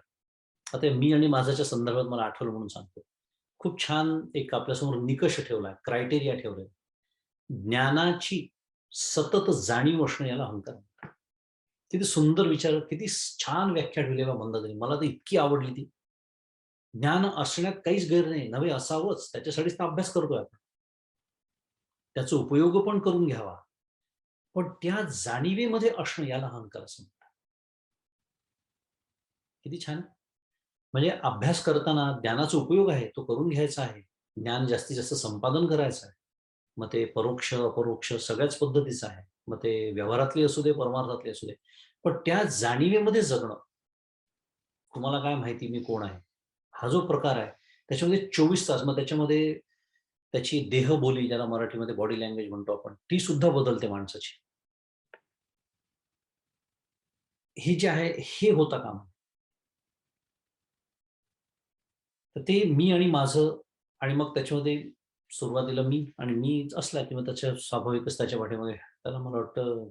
आता मी आणि माझ्याच्या संदर्भात मला आठवलं म्हणून सांगतो. खूप छान एक आपल्यासमोर निकष ठेवला, क्रायटेरिया ठेवलाय. ज्ञानाची सतत जाणीव असणं याला अहंकार म्हणतात. किती सुंदर विचार, किती छान व्याख्या ठेवली बा मंदाताईंनी. मला तर इतकी आवडली ती. ज्ञान असण्यात काहीच गैर नाही. नवे असावंच. त्याच्यासाठीच तर अभ्यास करतोय आपण. त्याचा उपयोग पण करून घ्यावा. पण त्या जाणिवेमध्ये असणं याला अहंकार असं म्हणतात. किती छान! म्हणजे अभ्यास करताना ज्ञानाचा उपयोग आहे, तो करून घ्यायचा आहे. ज्ञान जास्तीत जास्त संपादन करायचं आहे. मग ते परोक्ष, अपरोक्ष सगळ्याच पद्धतीचं आहे. मग ते व्यवहारातली असू दे, परमार्थातली असू दे. पण त्या जाणिवेमध्ये जगणं, तुम्हाला काय माहिती मी कोण आहे? हा जो प्रकार आहे, त्याच्यामध्ये 24 तास, मग त्याच्यामध्ये त्याची देहबोली, ज्याला मराठीमध्ये बॉडी लँग्वेज म्हणतो आपण, ती सुद्धा बदलते माणसाची. हे जे आहे, हे होता कामा नये. तर ते मी आणि माझं, आणि मग त्याच्यामध्ये सुरुवातीला मी आणि मीच असला किंवा त्याच्या स्वाभाविकच त्याच्या पाठीमागे, त्याला मला वाटतं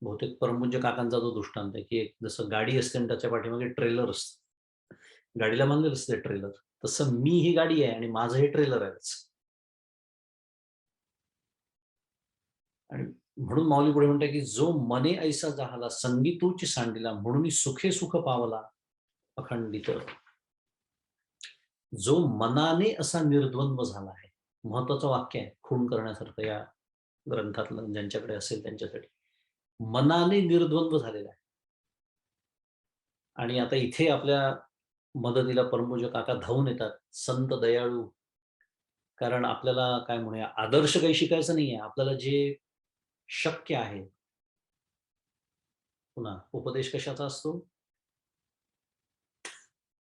बहुतेक परमपूज्य काकांचा जो दृष्टांत आहे, की एक जसं गाडी असते आणि त्याच्या पाठीमागे ट्रेलर असतं. गाडीला बांधलेलं असतं ट्रेलर. तसं मी ही गाडी आहे आणि माझं हे ट्रेलर आहेच. आणि म्हणून माऊली पुढे म्हणतात, की "जो मने ऐसा जाहला, संगी तूच सांडिला, म्हणून सुखे सुख पावला अखंडित." जो मनाने असा निर्द्वंद्व झाला आहे. महत्वाचं वाक्य आहे, खूण करण्यासारखं या ग्रंथातलं ज्यांच्याकडे असेल त्यांच्यासाठी. मनाने निर्द्वंद्व झालेला आहे. आणि आता इथे आपल्या मदतीला परमपूज्य काका धावून येतात. संत दयाळू. कारण आपल्याला काय म्हणूया, आदर्श काही शिकायचं नाहीये. आपल्याला जे शक्य आहे. पुन्हा उपदेश कशाचा असतो?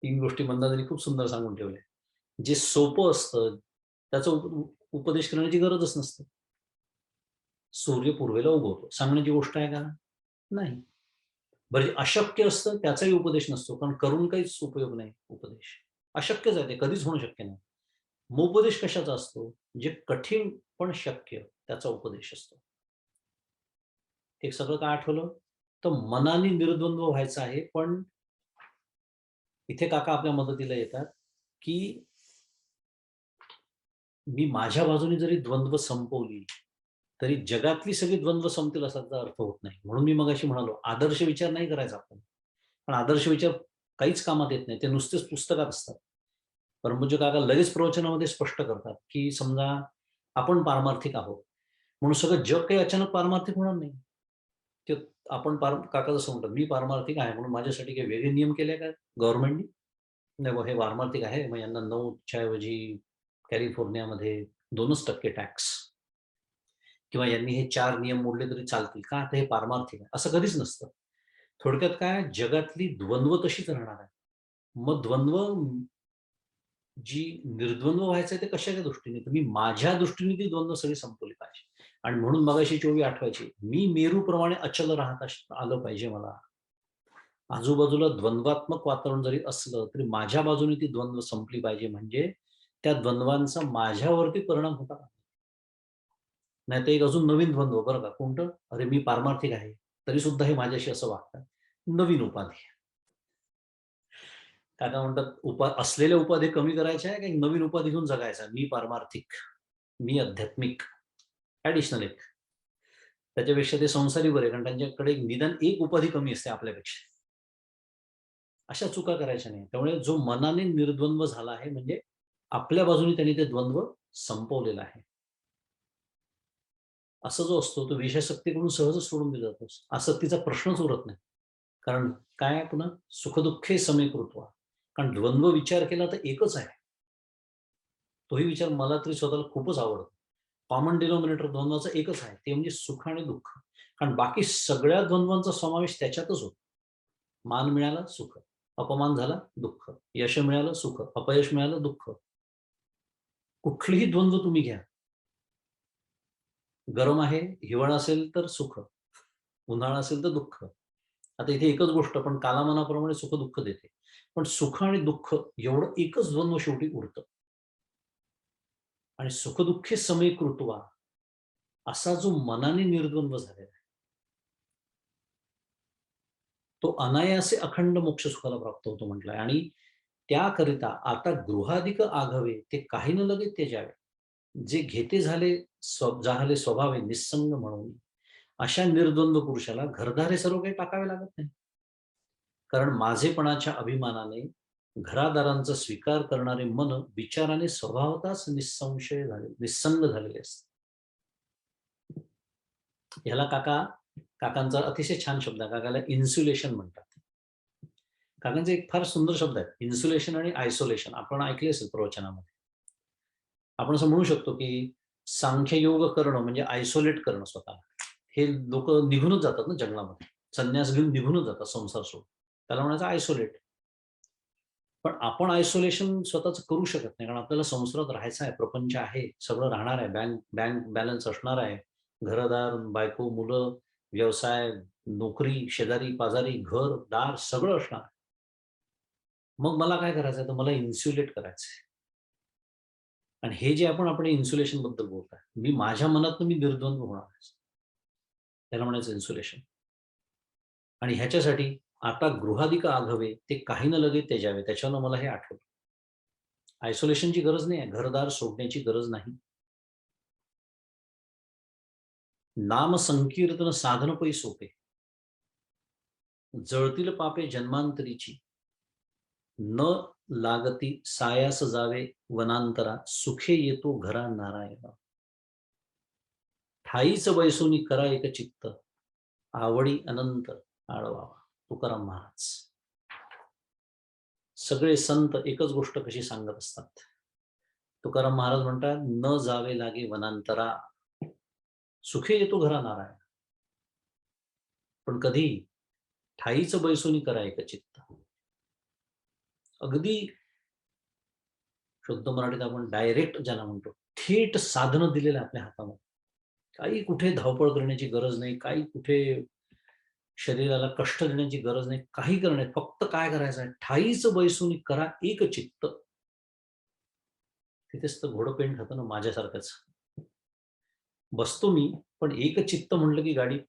3 गोष्टी मंदाताईंनी खूप सुंदर सांगून ठेवल्या. जे सोपं असतं, त्याचा उपदेश करण्याची गरजच नसते. सूर्य पूर्वेला उगवतो. सांगण्याची गोष्ट आहे का? नाही. बरं जे अशक्य असतं त्याचाही उपदेश नसतो. कारण करून काहीच उपयोग नाही उपदेश. अशक्यच आहे ते, कधीच होणं शक्य नाही. मग उपदेश कशाचा असतो? जे कठीण पण शक्य त्याचा उपदेश असतो. हे सगळं काय आठवलं? तर मनाने निर्द्वंद्व व्हायचं आहे. पण इथे काका आपल्या मदतीला येतात, की मी माझ्या बाजूने जरी द्वंद्व संपवली, तरी जगातली सगळी द्वंद्व संपतील असा त्याचा अर्थ होत नाही. म्हणून मी मगाशी म्हणालो, आदर्श विचार नाही करायचा आपण. पण आदर्श विचार काहीच कामात येत नाही. ते नुसतेच पुस्तकात असतात. परमपूज्य काका लगेच प्रवचनामध्ये स्पष्ट करतात, की समजा आपण पारमार्थिक आहोत. म्हणून सगळं जग काही अचानक पारमार्थिक होणार नाही. ते आपण काका जसं म्हणतात, "मी पारमार्थिक आहे म्हणून माझ्यासाठी काही वेगळे नियम केले का गव्हर्नमेंटनी? नाही बुवा हे पारमार्थिक आहे, मग यांना 9च्या ऐवजी कॅलिफोर्नियामध्ये 2% टॅक्स, किंवा यांनी हे 4 नियम मोडले तरी चालतील. का? तर हे पारमार्थिक आहे." असं कधीच नसतं. थोडक्यात काय, जगातली द्वंद्व तशीच राहणार आहे. मग द्वंद्व जी निर्द्वंद्व व्हायचंय ते कशाच्या दृष्टीने? तर मी माझ्या दृष्टीने ती द्वंद्व सगळी संपवली पाहिजे. आणि म्हणून मगाशी चोवी आठवायची. मी मेरूप्रमाणे अचल राहता आलं पाहिजे मला. आजूबाजूला द्वंद्वात्मक वातावरण जरी असलं, तरी माझ्या बाजूने ती द्वंद्व संपली पाहिजे. म्हणजे त्या द्वंद्वांचा माझ्यावरती परिणाम होता कामा नये. नाहीतर एक अजून नवीन द्वंद्व बरं का, कोणतं? अरे मी पारमार्थिक आहे, तरी सुद्धा हे माझ्याशी असं वागतात. नवीन उपाधी. काका म्हणतात असलेल्या उपाधी कमी करायच्या आहे, की नवीन उपाधी घेऊन जगायचा. मी पारमार्थिक, मी आध्यात्मिक, ॲडिशनल एक. त्याच्यापेक्षा ते संसारी बरे, कारण त्यांच्याकडे निदान एक उपाधी कमी असते आपल्यापेक्षा. अशा चुका करायच्या नाही. त्यामुळे जो मनाने निर्द्वंद्व झाला आहे, म्हणजे आपल्या बाजूने त्यांनी ते द्वंद्व संपवलेलं आहे. असा जो असतो तो विषयासक्तीकडून सहजच सोडून दिला जातो. आसक्तीचा प्रश्नच उरत नाही. कारण काय आहे पुन्हा सुखदुःखे समीकृत्वा. कारण द्वंद्व विचार केला तर एकच आहे. तोही विचार मला तरी स्वतःला खूपच आवडतो. कॉमन डिनॉमिनेटर द्वंद्वाचा एकच आहे. ते म्हणजे सुख आणि दुःख. कारण बाकी सगळ्या द्वंद्वांचा समावेश त्याच्यातच होतो. मान मिळाला सुख, अपमान झाला दुःख, यश मिळालं सुख, अपयश मिळालं दुःख. कुठलेही द्वंद्व तुम्ही घ्या. गरम आहे, हिवाळा असेल तर सुख, उन्हाळा असेल तर दुःख. आता इथे एकच गोष्ट पण कालामानाप्रमाणे सुख-दुःख देते. पण सुख आणि दुःख एवढं एकच द्वंद्व शेवटी उरतं. आणि सुख-दुःखे समीकृत्वा असा जो मनाने निर्द्वंद्व झालेला आहे, तो अनायासे अखंड मोक्ष सुखाला प्राप्त होतो म्हटलंय. आणि त्याकरिता आता गृहाधिक आघवे ते काही न लगे त्याजावे. जे घेते झाले जाहले स्वभावे निस्संग म्हणून. अशा निर्द्वंद्व पुरुषाला घरदार हे सर्व काही टाकावे लागत नाही. कारण माझेपणाच्या अभिमानाने घरादारांचा स्वीकार करणारे मन विचाराने स्वभावतःच निस्संग झालेले असते. ह्याला काकांचा अतिशय छान शब्द आहे. काकाला इन्सुलेशन म्हणतात. काकांचे एक फार सुंदर शब्द आहेत. इन्सुलेशन आणि आयसोलेशन. आपण ऐकले असेल प्रवचनामध्ये. आपण असं म्हणू शकतो, की सांख्ययोग करणं म्हणजे आयसोलेट करणं स्वतःला. हे लोकं निघूनच जातात ना जंगलामध्ये. संन्यास घेऊन निघूनच जातात संसार सोडून. त्याला म्हणायचं आयसोलेट. पण आपण आयसोलेशन स्वतःच करू शकत नाही. कारण आपल्याला संसारात राहायचं आहे, प्रपंच आहे, सगळं राहणार आहे, बँक बँक बॅलन्स असणार आहे. घरदार, बायको, मुलं, व्यवसाय, नोकरी, शेजारी-पाजारी, घर-दार सगळं असणार आहे. मग मला काय करायचंय, तर मला इन्सुलेट करायचंय. आणि हे जे आपण इन्सुलेशन बद्दल बोलताय, माझ्या मनातनं मी निर्द्वंद्व होणार आहे. त्याला म्हणायचं इन्सुलेशन. आणि ह्याच्यासाठी आता गृहाधिक आघवे ते काही न लगे त्याच्यावे. त्याच्यानं मला हे आठवलं. आयसोलेशनची गरज नाही आहे. घरदार सोडण्याची गरज नाही. नाम संकीर्तन साधन पै सोपे. जळतील पापे जन्मांतरीची. न लागती सायास जावे वनांतरा. सुखे येतो घरा नारायणा. ठाईच बैसोनी करा एक चित्त. आवडी अनंत आळवावा. तुकाराम महाराज. सगळे संत एकच गोष्ट कशी सांगत असतात. तुकाराम महाराज म्हणतात, न जावे लागे वनांतरा. सुखे येतो घरा नारायण. पण कधी ठाईच बैसोनी करा एक चित्त. अगदी शुद्ध मराठीत आपण डायरेक्ट ज्याला म्हणतो, थेट साधनं दिलेलं आपल्या हातामध्ये. काही कुठे धावपळ करण्याची गरज नाही, काही कुठे शरीराला कष्ट देण्याची गरज नाही, काही करणे फक्त काय करायचं आहे, ठाईच बैसोनी करा एक चित्त. तिथेच तर घोडं पेंड खातं ना माझ्यासारखंच. बसतो मी, पण एकचित्त म्हटलं की गाडी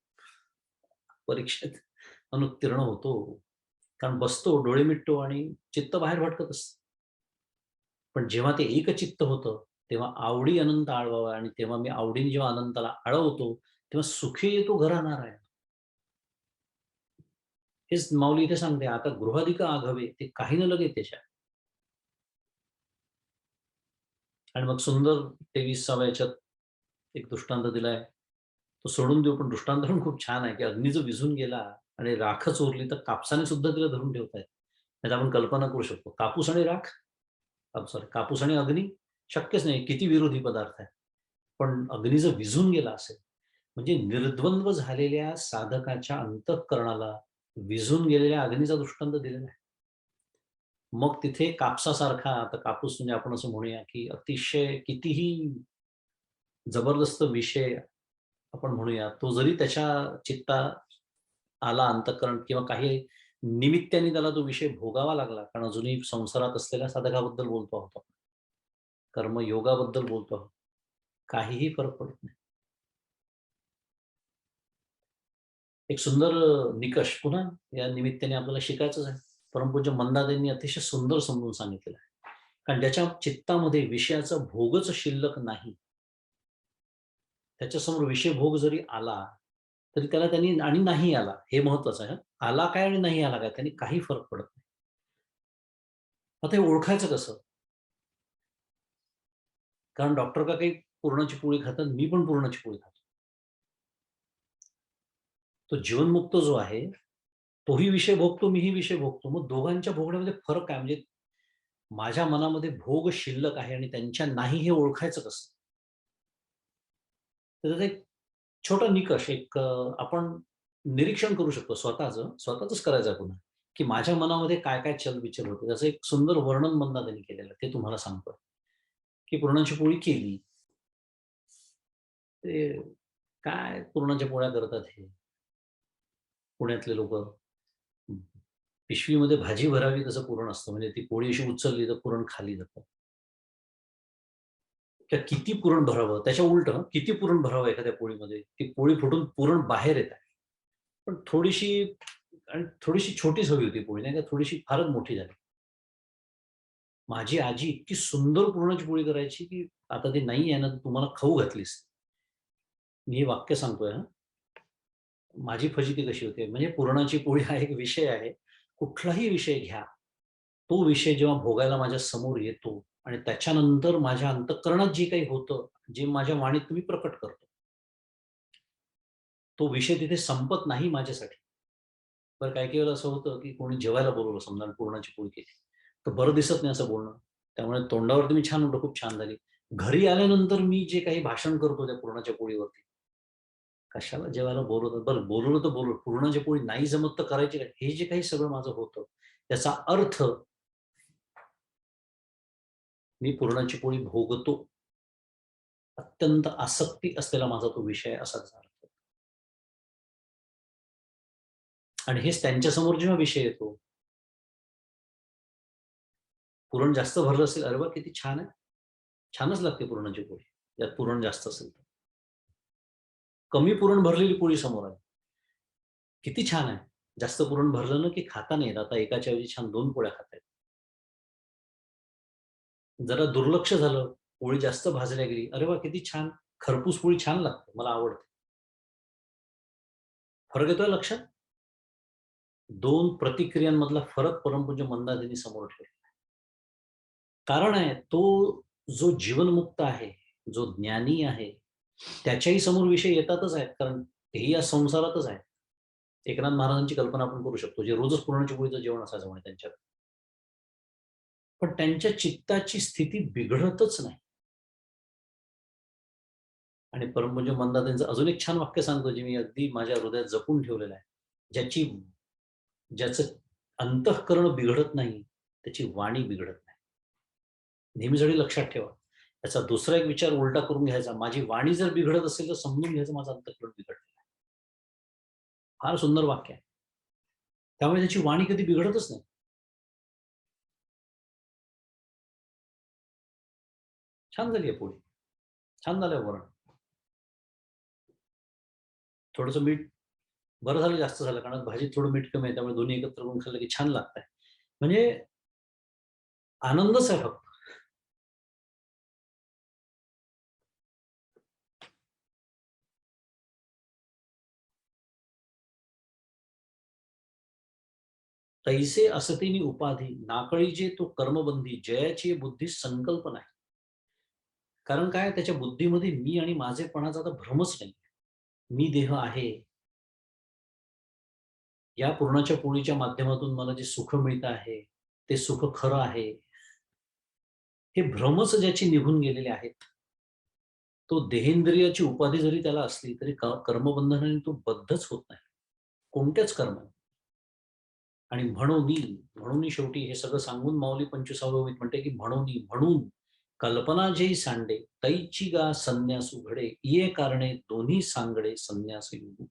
परीक्षेत अनुत्तीर्ण होतो. कारण बसतो, डोळे मिटतो आणि चित्त बाहेर भटकत असतं. पण जेव्हा ते एकचित्त होतं, तेव्हा आवडी अनंत आळवावा. आणि तेव्हा मी आवडीने जेव्हा अनंताला आळवतो, तेव्हा सुखी येतो घरा नारायण. हेच माऊली इथे सांगते, आता गृहाधिक आघवे ते काही न लगे त्याच्या. आणि मग सुंदर 23व्या याच्यात एक दृष्टांत दिलाय. तो सोडून देऊ, पण दृष्टांत पण खूप छान आहे, की अग्नी जो विझून गेला आणि राखच उरली, तर कापसाने सुद्धा तिला धरून ठेवता येतं. नाहीतर आपण कल्पना करू शकतो. कापूस आणि राख, सॉरी, कापूस आणि अग्नी शक्यच नाही. किती विरोधी पदार्थ आहे. पण अग्नी जर विझून गेला असेल, म्हणजे निर्द्वंद्व झालेल्या साधकाच्या अंतःकरणाला विझून गेलेल्या अग्नीचा दृष्टांत दिलेला आहे. मग तिथे कापसासारखा, आता कापूस म्हणजे आपण असं म्हणूया, की अतिशय कितीही जबरदस्त विषय आपण म्हणूया, तो जरी त्याच्या चित्तात आला अंतःकरण किंवा काही निमित्ताने त्याला तो विषय भोगावा लागला, कारण अजूनही संसारात असलेल्या साधकाबद्दल बोलतो आहोत आपण. कर्मयोगाबद्दल बोलतो आहोत. काहीही फरक पडत नाही. एक सुंदर निकष पुन्हा या निमित्ताने आपल्याला शिकायचंच आहे. परमपूज्य मंदादेंनी अतिशय सुंदर समजून सांगितलेलं आहे. कारण ज्याच्या चित्तामध्ये विषयाचा भोगच शिल्लक नाही, त्याच्यासमोर विषय भोग जरी आला, तरी त्याला त्यांनी आणि नाही आला, हे महत्वाचं आहे. आला काय आणि नाही आला काय, त्यांनी काही फरक पडत नाही. आता हे ओळखायचं कसं? कारण डॉक्टर का काही पुरणाची पोळी खातात, मी पण पुरणाची पोळी खातो. तो जीवनमुक्त जो आहे, तोही विषय भोगतो, मीही विषय भोगतो. मग दोघांच्या भोगण्यामध्ये फरक काय? म्हणजे माझ्या मनामध्ये भोग शिल्लक आहे आणि त्यांच्या नाही, हे ओळखायचं कसं? तर त्याचा एक छोटा निकष, आपण निरीक्षण करू शकतो स्वतःचंच करायचं आहे पुन्हा, की माझ्या मनामध्ये काय-काय चलबिचल होते. त्याचं एक सुंदर वर्णन मंदाताईंनी केलेलं आहे. ते तुम्हाला सांगतोय, की पुरणाची पोळी केली. ते काय पुरणाच्या पोळ्या करतात हे पुण्यातले लोकं. पिशवीमध्ये भाजी भरावी तसं पुरण असतं. म्हणजे ती पोळी अशी उचलली तर पुरण खाली जातं. किंवा किती पुरण भरावं? त्याच्या उलटं किती पुरण भरावं एखाद्या पोळीमध्ये? ती पोळी फुटून पुरण बाहेर येत आहे. पण थोडीशी छोटीच हवी होती पोळी, नाही का? थोडीशी फारच मोठी झाली. माझी आजी इतकी सुंदर पुरणाची पोळी करायची, की आता ती नाही आहे ना, तर तुम्हाला खाऊ घातलीस. मी हे वाक्य सांगतोय हां. माझी फजिती कशी होते, म्हणजे पुरणाची पोळी हा एक विषय आहे. कुठलाही विषय घ्या, तो विषय जेव्हा भोगायला माझ्या समोर येतो आणि त्याच्यानंतर माझ्या अंतःकरणात जे काही होतं, जे माझ्या वाणीत मी प्रकट करतो, तो विषय तिथे संपत नाही माझ्यासाठी. बरं काही-काही वेळेला असं होतं, की कोणी जेवायला बोलवलं समजा आणि पुरणाची पोळी केली, तर बरं दिसत नाही असं बोलणं. त्यामुळे तोंडावरती मी छान म्हणतो, "खूप छान झाली." घरी आल्यानंतर मी जे काही भाषण करतो त्या पुरणाच्या पोळीवरती, कशाला जेवायला बोलवतात? बरं बोलवलं तर बोलवलं. पुरणाची पोळी नाही जमत तर करायची काय? हे जे काही सगळं माझं होतं, त्याचा अर्थ मी पुरणाची पोळी भोगतो. अत्यंत आसक्ती असलेला माझा तो विषय असाच झाला. आणि हेच त्यांच्यासमोर जेव्हा विषय येतो, पुरण जास्त भरलं असेल, "अरे वाह! किती छान आहे." छानच लागते पुरणाची पोळी. त्यात पुरण जास्त असेल तर. कमी पुरण भरलेली पोळी समोर आहे. किती छान आहे. जास्त पुरण भरलं ना, की खाता नाही येत. आता एकाच्या ऐवजी छान 2 पोळ्या खाता येतात. जरा दुर्लक्ष झालं, पोळी जास्त भाजल्या गेली. अरे वाह! किती छान. खरपूस पोळी छान लागते. मला आवडते. फरक येतोय लक्षात? 2 प्रतिक्रियांमधला फरक परमपूज्य मंदाजींनी समोर ठेवला. कारण आहे, तो जो जीवनमुक्त आहे, जो ज्ञानी आहे, त्याच्याही समोर विषय येतातच आहेत. कारण तेही या संसारातच आहेत. एकनाथ महाराजांची कल्पना आपण करू शकतो, जे रोजच पुरणाची पोळीचं जेवण असायचं म्हणे त्यांच्यात. पण त्यांच्या चित्ताची स्थिती बिघडतच नाही. आणि परमपूज्य मंदाताईंचं अजून एक छान वाक्य सांगतो, जे मी अगदी माझ्या हृदयात जपून ठेवलेलं आहे. ज्याची ज्याचं अंतःकरण बिघडत नाही, त्याची वाणी बिघडत नाही. नेहमीसाठी लक्षात ठेवा. त्याचा दुसरा एक विचार उलटा करून घ्यायचा. माझी वाणी जर बिघडत असेल, तर समजून घ्यायचं माझं अंतःकरण बिघडलेलं आहे. फार सुंदर वाक्य आहे. त्यामुळे त्याची वाणी कधी बिघडतच नाही. छान झाली आहे पोळी. छान झालंय वरण. थोडंसं मीठ बरं झालं जास्त झालं, कारण भाजीत थोडं मीठ कमी आहे. त्यामुळे दोन्ही एकत्र करून खाल्लं की छान लागतंय. म्हणजे आनंदच आहे फक्त. तैसे असतेनी उपाधी, नाकळीजे तो कर्मबंधी, जयाची बुद्धी संकल्प नाही. कारण काय त्याच्या बुद्धीमध्ये मी आणि माझेपणाचा आता भ्रमच नाही. मी देह आहे. या पुरणाच्या पोळीच्या माध्यमातून मला जे सुख मिळतं आहे, ते सुख खरं आहे. हे भ्रमच ज्याचे निघून गेलेले आहेत. तो देहेंद्रियाची उपाधी जरी त्याला असली, तरी कर्मबंधनाने तो बद्धच होत नाही. कोणत्याच कर्माने. आणि म्हणून शेवटी हे सगळं सांगून माऊली 25व्या ओळीत म्हणते, की म्हणून कल्पना जेही सांडे, तैची गा संन्यास उघडे, ये कारणे दोन्ही सांगडे संन्यास युगू.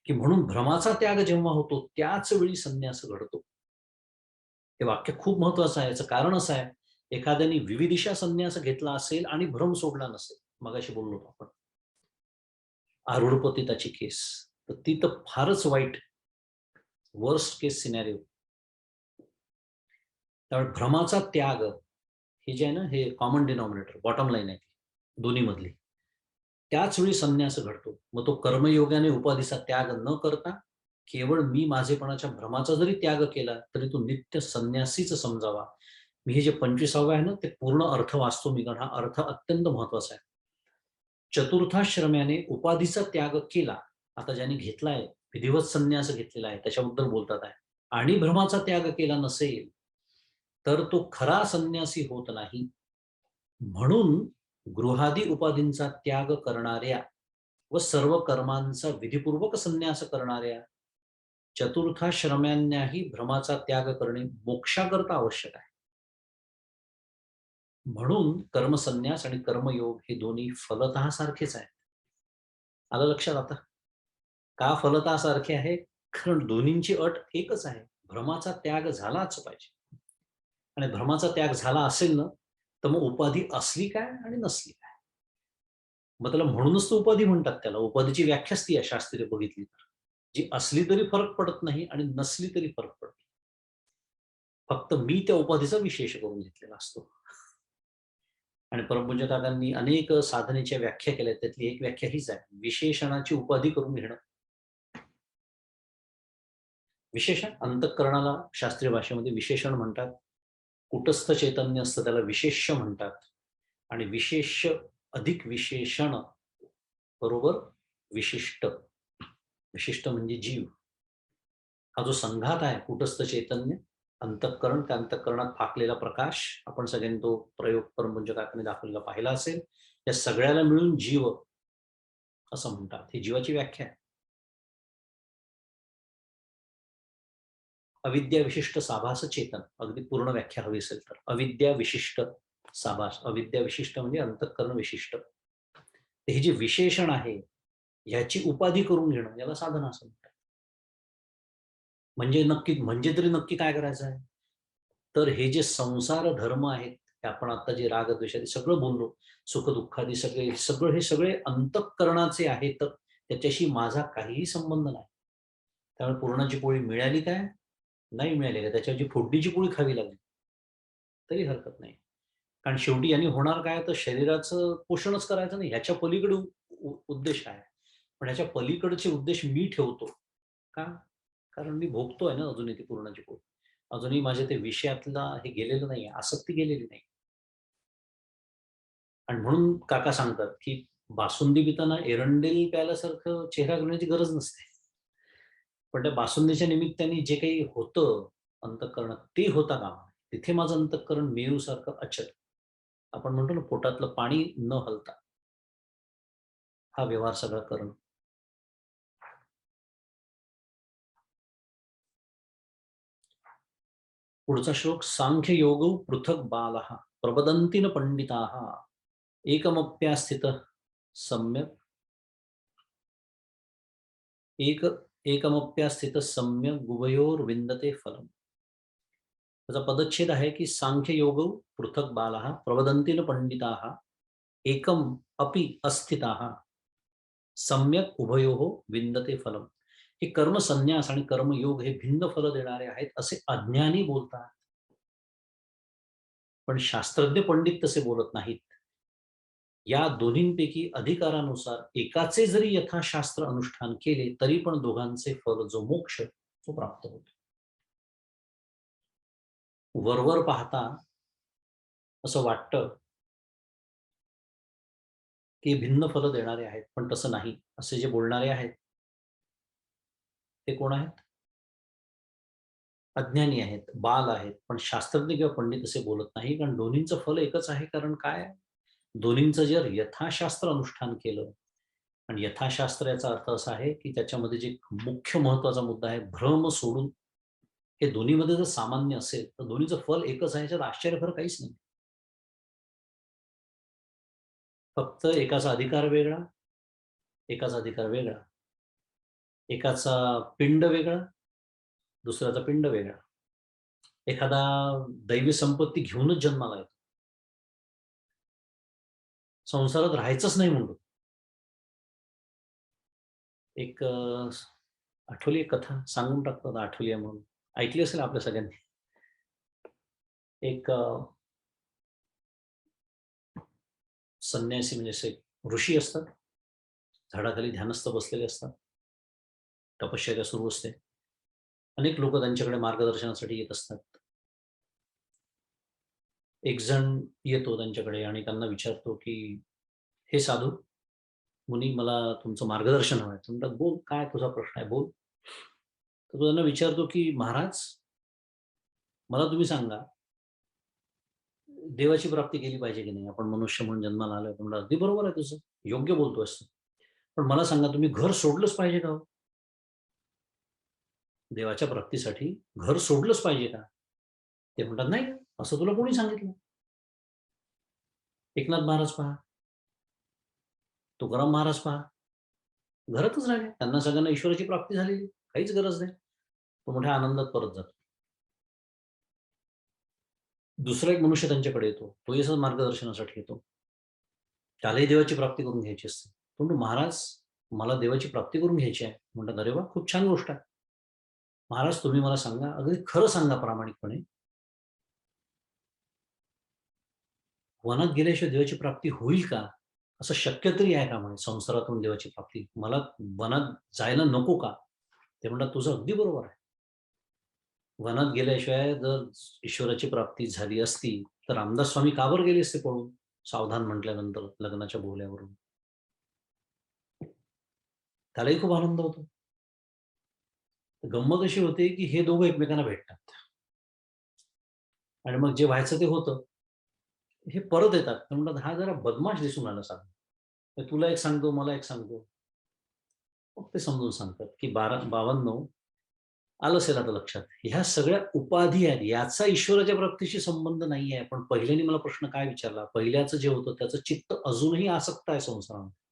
की म्हणून भ्रमाचा त्याग जेव्हा होतो, त्याच वेळी संन्यास घडतो. हे वाक्य खूप महत्वाचं आहे. याचं कारण असं आहे, एखाद्याने विविदिशा संन्यास घेतला असेल आणि भ्रम सोडला नसेल, मगाशी बोललो होतो आपण. आरूढ पतिताची केस, तर ती तर फारच वाईट, वर्स्ट केस सिनॅरिओ. त्यामुळे भ्रमाचा त्याग हे जे आहे ना, हे कॉमन डिनॉमिनेटर, बॉटम लाईन आहे दोन्ही मधली. त्याच वेळी संन्यास घडतो. मग तो कर्मयोगाने उपाधीचा त्याग न करता केवळ मी माझेपणाच्या भ्रमाचा जरी त्याग केला, तरी तो नित्य संन्यासीच समजावा. मी हे जे 25वे आहे ना, ते पूर्ण अर्थ वाचतो मी, कारण हा अर्थ अत्यंत महत्वाचा आहे. चतुर्थाश्रम्याने उपाधीचा त्याग केला. आता ज्याने घेतलाय, विधिवत संन्यास घेतलेला आहे, त्याच्याबद्दल बोलतात आहे. आणि भ्रमाचा त्याग केला नसेल, तर तो खरा संन्यासी होत नाही. म्हणून गृहादी उपाधींचा त्याग करणाऱ्या व सर्व कर्मांचा विधिपूर्वक संन्यास करणाऱ्या चतुर्थाश्रम्यांनाही भ्रमाचा त्याग करणे मोक्षाकरता आवश्यक आहे. म्हणून कर्मसन्यास आणि कर्मयोग हे दोन्ही फलतः सारखेच आहेत. आलं लक्षात आता? का फलतः सारखे आहे? कारण दोन्हींची अट एकच आहे. भ्रमाचा त्याग झालाच पाहिजे. आणि भ्रमाचा त्याग झाला असेल ना, तर मग उपाधी असली काय आणि नसली काय? मग त्याला म्हणूनच तर उपाधी म्हणतात त्याला. उपाधीची व्याख्याच ती आहे शास्त्रीय बघितली तर. जी असली तरी फरक पडत नाही आणि नसली तरी फरक पडत नाही. फक्त मी त्या उपाधीचा विशेष करून घेतलेला असतो. आणि परमपूज्य काकांनी अनेक साधनेच्या व्याख्या केल्या. त्यातली एक व्याख्या हीच आहे. विशेषणाची उपाधी करून घेणं. विशेषण अंतःकरणाला शास्त्रीय भाषेमध्ये विशेषण म्हणतात. कुटस्थ चैतन्य असतं त्याला विशेष्य म्हणतात. आणि विशेष्य अधिक विशेषण बरोबर विशिष्ट. विशिष्ट म्हणजे जीव. हा जो संघात आहे कुटस्थ चैतन्य, अंतःकरण, त्या अंतःकरणात फाकलेला प्रकाश, आपण सगळ्यांनी तो प्रयोग परमपूज्य काकांनी दाखवलेला पाहिला असेल. या सगळ्याला मिळून जीव असं म्हणतात. ही जीवाची व्याख्या आहे. अविद्या विशिष्ट साभास चेतन, अगदी पूर्ण व्याख्या हवी असेल तर. अविद्या विशिष्ट साभास, अविद्या विशिष्ट म्हणजे अंतःकरण विशिष्ट. हे जे विशेषण आहे, ह्याची उपाधी करून घेणं याला साधना असं म्हणतात. म्हणजे तरी नक्की काय करायचं आहे? तर हे जे संसार धर्म आहेत, हे आपण आता जे राग द्वेषादी सगळं बोललो, सुख-दुःखादी सगळं हे सगळे अंतःकरणाचे आहेत. त्याच्याशी माझा काहीही संबंध नाही. त्यामुळे पुरणाची पोळी मिळाली काय? नाही मिळाली काय? त्याच्याऐवजी फोडणीची पोळी खावी लागली, तरी हरकत नाही. कारण शेवटी यांनी होणार काय? तर शरीराचं पोषणच करायचं नाही. ह्याच्या पलीकडे उद्देश आहे. पण ह्याच्या पलीकडचे उद्देश मी ठेवतो. का? कारण मी भोगतोय ना अजूनही ती पुरणाची पोळी. अजूनही माझ्या ते विषयातला हे गेलेलं नाहीये, आसक्ती गेलेली नाही. आणि म्हणून काका सांगतात, की बासुंदी पिताना एरंडेल प्यायल्यासारखं चेहरा करण्याची गरज नसते. पण त्या बासुंदीच्या निमित्ताने जे काही होतं अंतःकरणात, ते होता कामा नये. तिथे माझं अंतःकरण मेरूसारखं अचल. आपण म्हणतो ना, पोटातलं पाणी न हलता हा व्यवहार सगळा करणं. पुढचा श्लोक सांख्य योगौ पृथक बालः प्रवदन्ति न पंडिताः एकमप्यास्थितः सम्यक् एक एकमप्यास्थितः सम्यक् उभयोर्विन्दते फलम्. त्याचा पदच्छेद आहे की सांख्य योगौ पृथक बालः प्रवदन्ति न पंडिताः एकम अपि अस्थिताः सम्यक उभयोः विन्दते फलम्. हे कर्म संन्यास आणि कर्मयोग हे भिन्न फल देणारे आहेत असे अज्ञानी बोलतात. पण शास्त्रज्ञ पंडित तसे बोलत नाहीत. या दोन्हींपैकी अधिकारानुसार एकाचे जरी यथाशास्त्र अनुष्ठान केले, तरी पण दोघांचे फल जो मोक्ष तो प्राप्त होतो. वरवर पाहता असं वाटतं, की भिन्न फलं देणारे आहेत, पण तसं नाही. असे जे बोलणारे आहेत, ते कोण आहेत? अज्ञानी आहेत, बाल आहेत. पण शास्त्रज्ञ किंवा पंडित असे बोलत नाही, कारण दोन्हींचं फल एकच आहे. कारण काय? दोन्हींचं जर यथाशास्त्र अनुष्ठान केलं आणि यथाशास्त्र याचा अर्थ असा आहे, की त्याच्यामध्ये जे मुख्य महत्त्वाचा मुद्दा आहे, भ्रम सोडून हे दोन्हीमध्ये जर सामान्य असेल, तर दोन्हीचं फल एकच आहे. याच्यात आश्चर्यकर काहीच नाही. फक्त एकाचा अधिकार वेगळा, एकाचा अधिकार वेगळा. एकाचा पिंड वेगळा, दुसऱ्याचा पिंड वेगळा. एखादा दैवी संपत्ती घेऊनच जन्माला येतो. संसारात राहायचंच नाही म्हणून. एक आठवली एक कथा सांगून टाकतो आता, आठवली आहे म्हणून. ऐकली असेल आपल्या सगळ्यांनी. एक संन्यासी म्हणजे असे ऋषी असतात, झाडाखाली ध्यानस्थ बसलेले असतात, तपश्चर्या सुरू असते. अनेक लोक त्यांच्याकडे मार्गदर्शनासाठी येत असतात. एक जण येतो त्यांच्याकडे आणि त्यांना विचारतो, की "हे साधू, मुनी, मला तुमचं मार्गदर्शन हवं आहे." ते म्हणतात, "बोल, काय तुझा प्रश्न आहे? बोल." तर तो त्यांना विचारतो, की "महाराज, मला तुम्ही सांगा, देवाची प्राप्ती केली पाहिजे की नाही? आपण मनुष्य म्हणून जन्माला आलोय." म्हणलं, "अगदी बरोबर आहे तुझं. योग्य बोलतोयस तू. पण मला सांगा, तुम्ही घर सोडलंच पाहिजे का हो? देवाच्या प्राप्तीसाठी घर सोडलंच पाहिजे का?" ते म्हणतात, "नाही, असं तुला कोणी सांगितलं? एकनाथ महाराज पहा, तुकाराम महाराज पहा, घरातच राहिले. त्यांना सगळ्यांना ईश्वराची प्राप्ती झालेली. काहीच गरज नाही." तो मोठ्या आनंदात परत जातो. दुसरा एक मनुष्य त्यांच्याकडे येतो. तोही असंच मार्गदर्शनासाठी येतो. त्यालाही देवाची प्राप्ती करून घ्यायची असते. तो म्हणतो, "महाराज, मला देवाची प्राप्ती करून घ्यायची आहे." म्हणतात, "अरे वाह! खूप छान गोष्ट आहे. महाराज, तुम्ही मला सांगा, अगदी खरं सांगा प्रामाणिकपणे, वनात गेल्याशिवाय देवाची प्राप्ती होईल का? असं शक्य तरी आहे का म्हणे संसारातून देवाची प्राप्ती? मला वनात जायला नको का?" ते म्हणतात, "तुझं अगदी बरोबर आहे. वनात गेल्याशिवाय जर ईश्वराची प्राप्ती झाली असती, तर रामदास स्वामी का बरं गेले असते पळून? सावधान म्हटल्यानंतर लग्नाच्या बोहल्यावरून." त्यालाही खूप आनंद होतो. गंमत अशी होते, की हे दोघं एकमेकांना भेटतात आणि मग जे व्हायचं ते होतं. हे परत येतात. ते म्हणतात, "हा जरा बदमाश दिसून आला साला. तर तुला एक सांगतो, मला एक सांगतो." मग ते समजून सांगतात, की "बाबांनो, आलं असेल आता लक्षात. ह्या सगळ्या उपाधी आहेत. याचा ईश्वराच्या प्राप्तीशी संबंध नाहीये. पण पहिल्याने मला प्रश्न काय विचारला? पहिल्याचं जे होतं त्याचं चित्त अजूनही आसक्त आहे संसारामध्ये.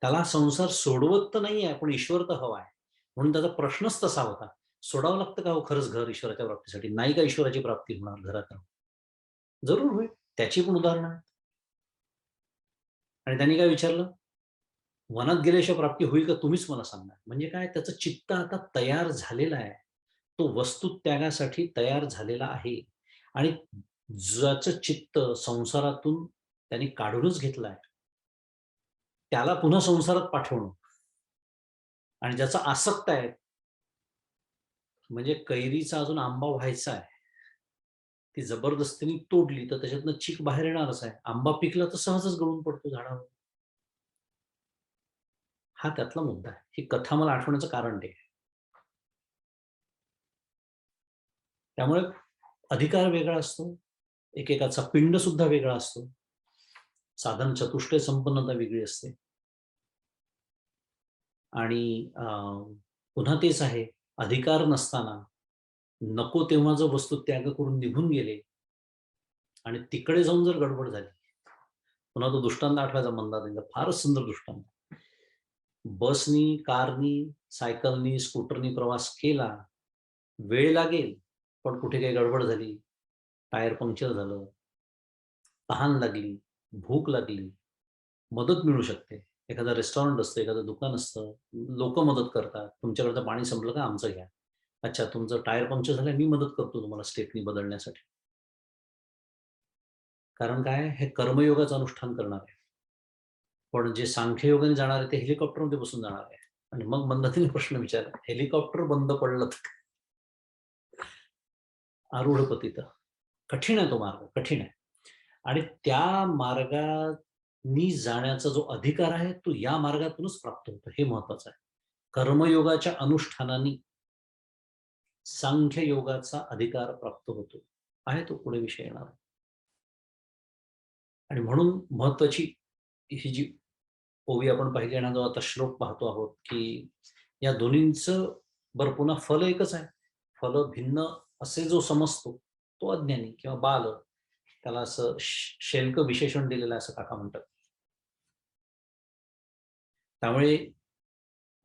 त्याला संसार सोडवत तर नाहीये, पण ईश्वर तर हवा आहे. म्हणून त्याचा प्रश्नच तसा होता. सोडावं लागतं का हो खरंच घर ईश्वराच्या प्राप्तीसाठी? नाही का ईश्वराची प्राप्ती होणार घरात राहून? जरूर होईल. त्याची पण उदाहरणं आहेत. आणि त्यांनी काय विचारलं? वनात गेल्याशिवाय प्राप्ती होईल का तुम्हीच मला सांगा. म्हणजे काय त्याचं चित्त आता तयार झालेलं आहे. तो वस्तुत्यागासाठी तयार झालेला आहे आणि ज्याचं चित्त संसारातून त्यांनी काढूनच घेतलंय, त्याला पुन्हा संसारात पाठवणं आणि ज्याचा आसक्त आहे, म्हणजे कैरीचा अजून आंबा व्हायचा आहे. ती जबरदस्तीने तोडली तर त्याच्यातनं चीक बाहेर येणारच आहे. आंबा पिकला तर सहजच गळून पडतो झाडावर. हा त्यातला मुद्दा आहे. ही कथा मला आठवण्याचं कारण ते आहे. त्यामुळे अधिकार वेगळा असतो. एकेकाचा पिंड सुद्धा वेगळा असतो. साधन चतुष्टय संपन्नता वेगळी असते आणि पुन्हा तेच आहे, अधिकार नसताना नको तेव्हा जो वस्तू त्याग करून निघून गेले आणि तिकडे जाऊन जर गडबड झाली, पुन्हा तो दृष्टांत आठवायचा मंदातींचा, फारच सुंदर दृष्टांत. बसनी, कारनी, सायकलनी, स्कूटरनी प्रवास केला, वेळ लागेल, पण कुठे काही गडबड झाली, टायर पंक्चर झालं, तहान लागली, भूक लागली, मदत मिळू शकते. एखादं रेस्टॉरंट असतं, एखादं दुकान असतं, लोकं मदत करतात. तुमच्याकडचं पाणी संपलं का आमचं घ्या. अच्छा, तुमचं टायर पंक्चर झालंय, मी मदत करतो तुम्हाला स्टेपनी बदलण्यासाठी. कारण काय हे कर्मयोगाचं अनुष्ठान करणार आहे. पण जे सांख्ययोगाने जाणार आहे ते हेलिकॉप्टरमध्ये बसून जाणार आहे. आणि मग मंदातीने प्रश्न विचारला, हेलिकॉप्टर बंद पडलं तर काय? आरूढ पतित. कठीण आहे तो मार्ग, कठीण आहे. आणि त्या मार्गानी जाण्याचा जो अधिकार आहे, तो या मार्गातूनच प्राप्त होतो. हे महत्वाचं आहे. कर्मयोगाच्या अनुष्ठानाने सांख्य योगाचा अधिकार प्राप्त होतो. आहे तो पुढे विषय येणार आहे. आणि म्हणून महत्वाची ही जी ओवी आपण पाहिली आणि जो आता श्लोक पाहतो आहोत, की या दोन्हींचं बरं पुन्हा फल एकच आहे. फल भिन्न असे जो समजतो, तो अज्ञानी किंवा बाल, त्याला असं शेलकं विशेषण दिलेलं आहे असं काका म्हणतात. त्यामुळे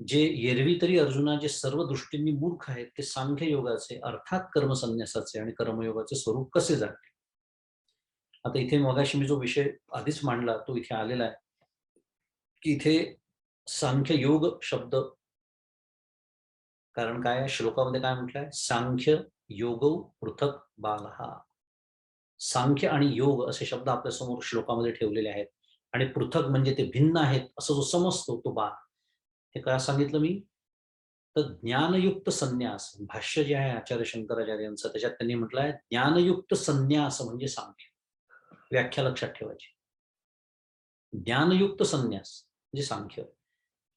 जे एरवी तरी अर्जुना जे सर्व दृष्टींनी मूर्ख आहेत, ते सांख्य योगाचे अर्थात कर्मसन्यासाचे आणि कर्मयोगाचे स्वरूप कसे जाणतील? आता इथे मगाशी मी जो विषय आधीच मांडला, तो इथे आलेला आहे, की इथे सांख्य योग शब्द, कारण काय आहे श्लोकामध्ये काय म्हटलंय? सांख्य योगौ पृथक बालहा. सांख्य आणि योग असे शब्द आपल्या समोर श्लोकामध्ये ठेवलेले आहेत आणि पृथक म्हणजे ते भिन्न आहेत असं जो समजतो तो बा हे काय सांगितलं मी तर ज्ञानयुक्त संन्यास भाष्य जे आहे आचार्य शंकराचार्यांचं त्याच्यात त्यांनी म्हटलंय ज्ञानयुक्त संन्यास म्हणजे सांख्य व्याख्या लक्षात ठेवायची ज्ञानयुक्त संन्यास म्हणजे सांख्य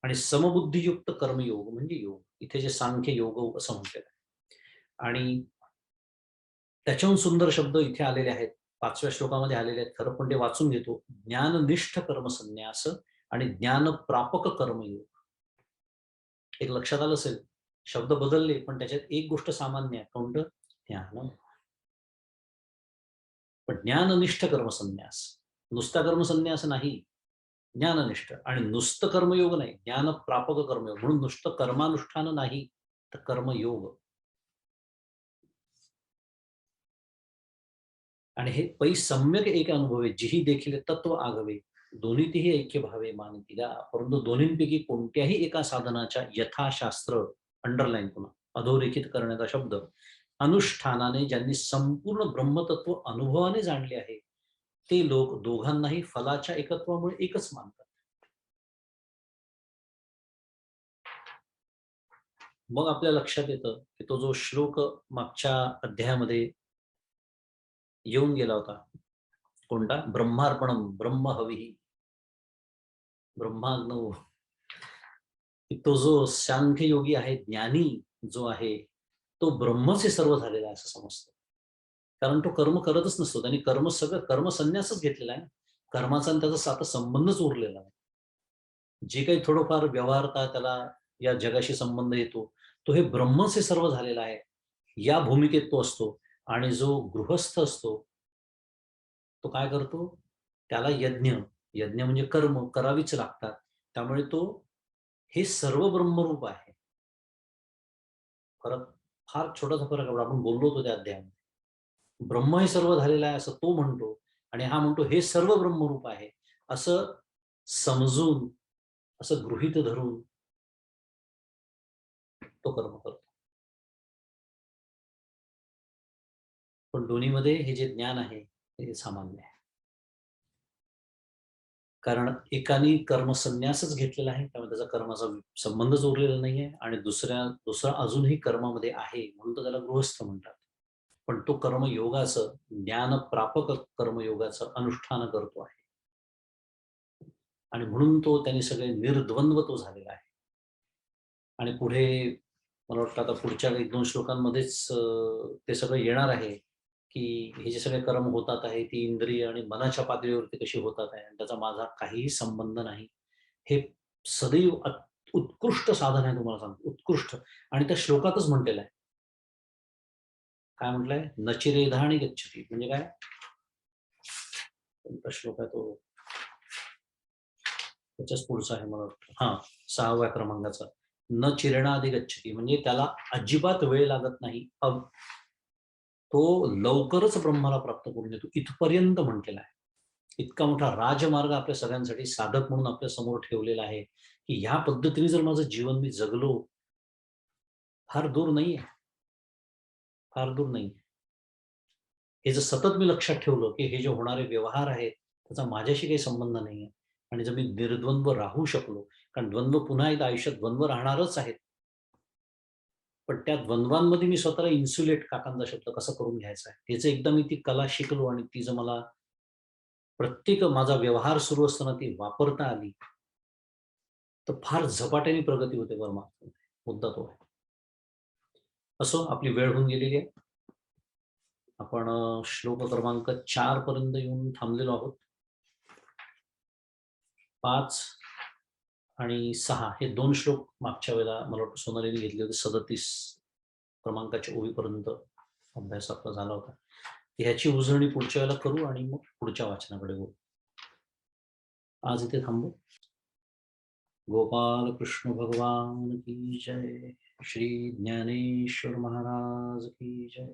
आणि समबुद्धियुक्त कर्मयोग म्हणजे योग इथे जे सांख्य योग असं म्हटलेलं आहे आणि त्याच्याहून सुंदर शब्द इथे आलेले आहेत 5व्या श्लोकामध्ये आलेले आहेत खरं पण ते वाचून घेतो ज्ञाननिष्ठ कर्मसन्यास आणि ज्ञान प्रापक कर्मयोग एक लक्षात आलं असेल शब्द बदलले पण त्याच्यात एक गोष्ट सामान्य आहे कोणतं ज्ञान पण ज्ञाननिष्ठ कर्मसन्यास नुसता कर्मसन्यास नाही ज्ञाननिष्ठ आणि नुसतं कर्मयोग नाही ज्ञान प्रापक कर्मयोग म्हणून नुसतं कर्मानुष्ठान नाही तर कर्मयोग आणि हे पै सम्यक एक अनुभवे जिही देखील तत्व आगवे दोन्हीतही ऐक्य भावे मानतीला परंतु दोन्हींपैकी कोणत्याही एका साधनाच्या यथाशास्त्र अंडरलाईन पुन्हा अधोरेखित करण्याचा शब्द अनुष्ठानाने ज्यांनी संपूर्ण ब्रह्मतत्व अनुभवाने जाणले आहे ते लोक दोघांनाही फलाच्या एकत्वामुळे एकच मानतात मग आपल्या लक्षात येतं की तो जो श्लोक मागच्या अध्यायामध्ये येऊन गेला होता कोणता ब्रह्मार्पणम ब्रह्म हवी ब्रह्माग्नो तो जो सांख्य योगी आहे ज्ञानी जो आहे तो ब्रह्मच हे सर्व झालेला आहे असं समजतं कारण तो कर्म करतच नसतो त्यांनी कर्म सगळं कर्मसन्यासच घेतलेला आहे कर्माचा आणि त्याचा आता संबंधच उरलेला आहे जे काही थोडंफार व्यवहारता त्याला या जगाशी संबंध येतो तो हे ब्रह्मच हे सर्व झालेला आहे या भूमिकेत तो असतो आणि जो गृहस्थ असतो तो काय करतो त्याला यज्ञ यज्ञ म्हणजे कर्म करावीच लागतात त्यामुळे तो हे सर्व ब्रह्मरूप आहे फरक फार छोटासा फरक आहे आपण बोललो होतो त्या अध्यायामध्ये ब्रह्म हे सर्व झालेलं आहे असं तो म्हणतो आणि हा म्हणतो हे सर्व ब्रह्मरूप आहे असं समजून असं गृहीत धरून तो कर्म करतो पण दोन्हीमध्ये हे जे ज्ञान आहे ते सामान्य आहे कारण एकाने कर्मसन्यासच घेतलेला आहे त्यामुळे त्याचा कर्माचा संबंधच उरलेला नाहीये आणि दुसरा अजूनही कर्मामध्ये आहे म्हणून तर त्याला गृहस्थ म्हणतात पण तो कर्मयोगाचं ज्ञान प्रापक कर्मयोगाचं अनुष्ठान करतो आहे आणि म्हणून तो त्यांनी सगळे निर्द्वंद्व तो झालेला आहे आणि पुढे मला वाटतं आता पुढच्या 1-2 श्लोकांमध्येच ते सगळं येणार आहे की हे जे सगळे कर्म होतात आहे ती इंद्रिय आणि मनाच्या पातळीवरती कशी होतात आहे आणि त्याचा माझा काहीही संबंध नाही हे सदैव उत्कृष्ट साधन आहे तुम्हाला सांगतो उत्कृष्ट आणि त्या श्लोकातच म्हटलेलं आहे काय म्हटलंय नचिरेधाणी गच्छती म्हणजे काय कोणता श्लोक आहे तो त्याच्याच पुढचा आहे मला वाटतं हा 6व्या क्रमांकाचा न चिरणाधी गच्छती म्हणजे त्याला अजिबात वेळ लागत नाही तो लवकरच ब्रह्माला प्राप्त करून देतो इथपर्यंत म्हटलेला आहे इतका मोठा राजमार्ग आपल्या सगळ्यांसाठी साधक म्हणून आपल्या समोर ठेवलेला आहे की ह्या पद्धतीने जर माझं जीवन मी जगलो फार दूर नाहीये फार दूर नाही हे जर सतत मी लक्षात ठेवलं की हे जे होणारे व्यवहार आहेत त्याचा माझ्याशी काही संबंध नाहीये आणि जर मी निर्द्वंद्व राहू शकलो कारण द्वंद्व पुन्हा एकदा आयुष्यात द्वंद्व राहणारच आहेत पण त्या द्वंद्वांमध्ये मी स्वतःला इन्सुलेट काकांचा शब्द कसा करून घ्यायचा आहे त्याचं एकदा मी ती कला शिकलो आणि ती जर मला प्रत्येक माझा व्यवहार सुरू असताना ती वापरता आली तर फार झपाट्याने प्रगती होते परमात्मा मुद्दा तो आहे असो आपली वेळ होऊन गेलेली आहे आपण श्लोक क्रमांक 4 पर्यंत येऊन थांबलेलो आहोत 5 आणि 6 हे 2 श्लोक मागच्या वेळेला मला वाटतं सोनालीने घेतले होते 37 क्रमांकाच्या ओळीपर्यंत अभ्यास आपला झाला होता ह्याची उजळणी पुढच्या वेळेला करू आणि मग पुढच्या वाचनाकडे वळू आज इथे थांबू गोपाल कृष्ण भगवान की जय श्री ज्ञानेश्वर महाराज की जय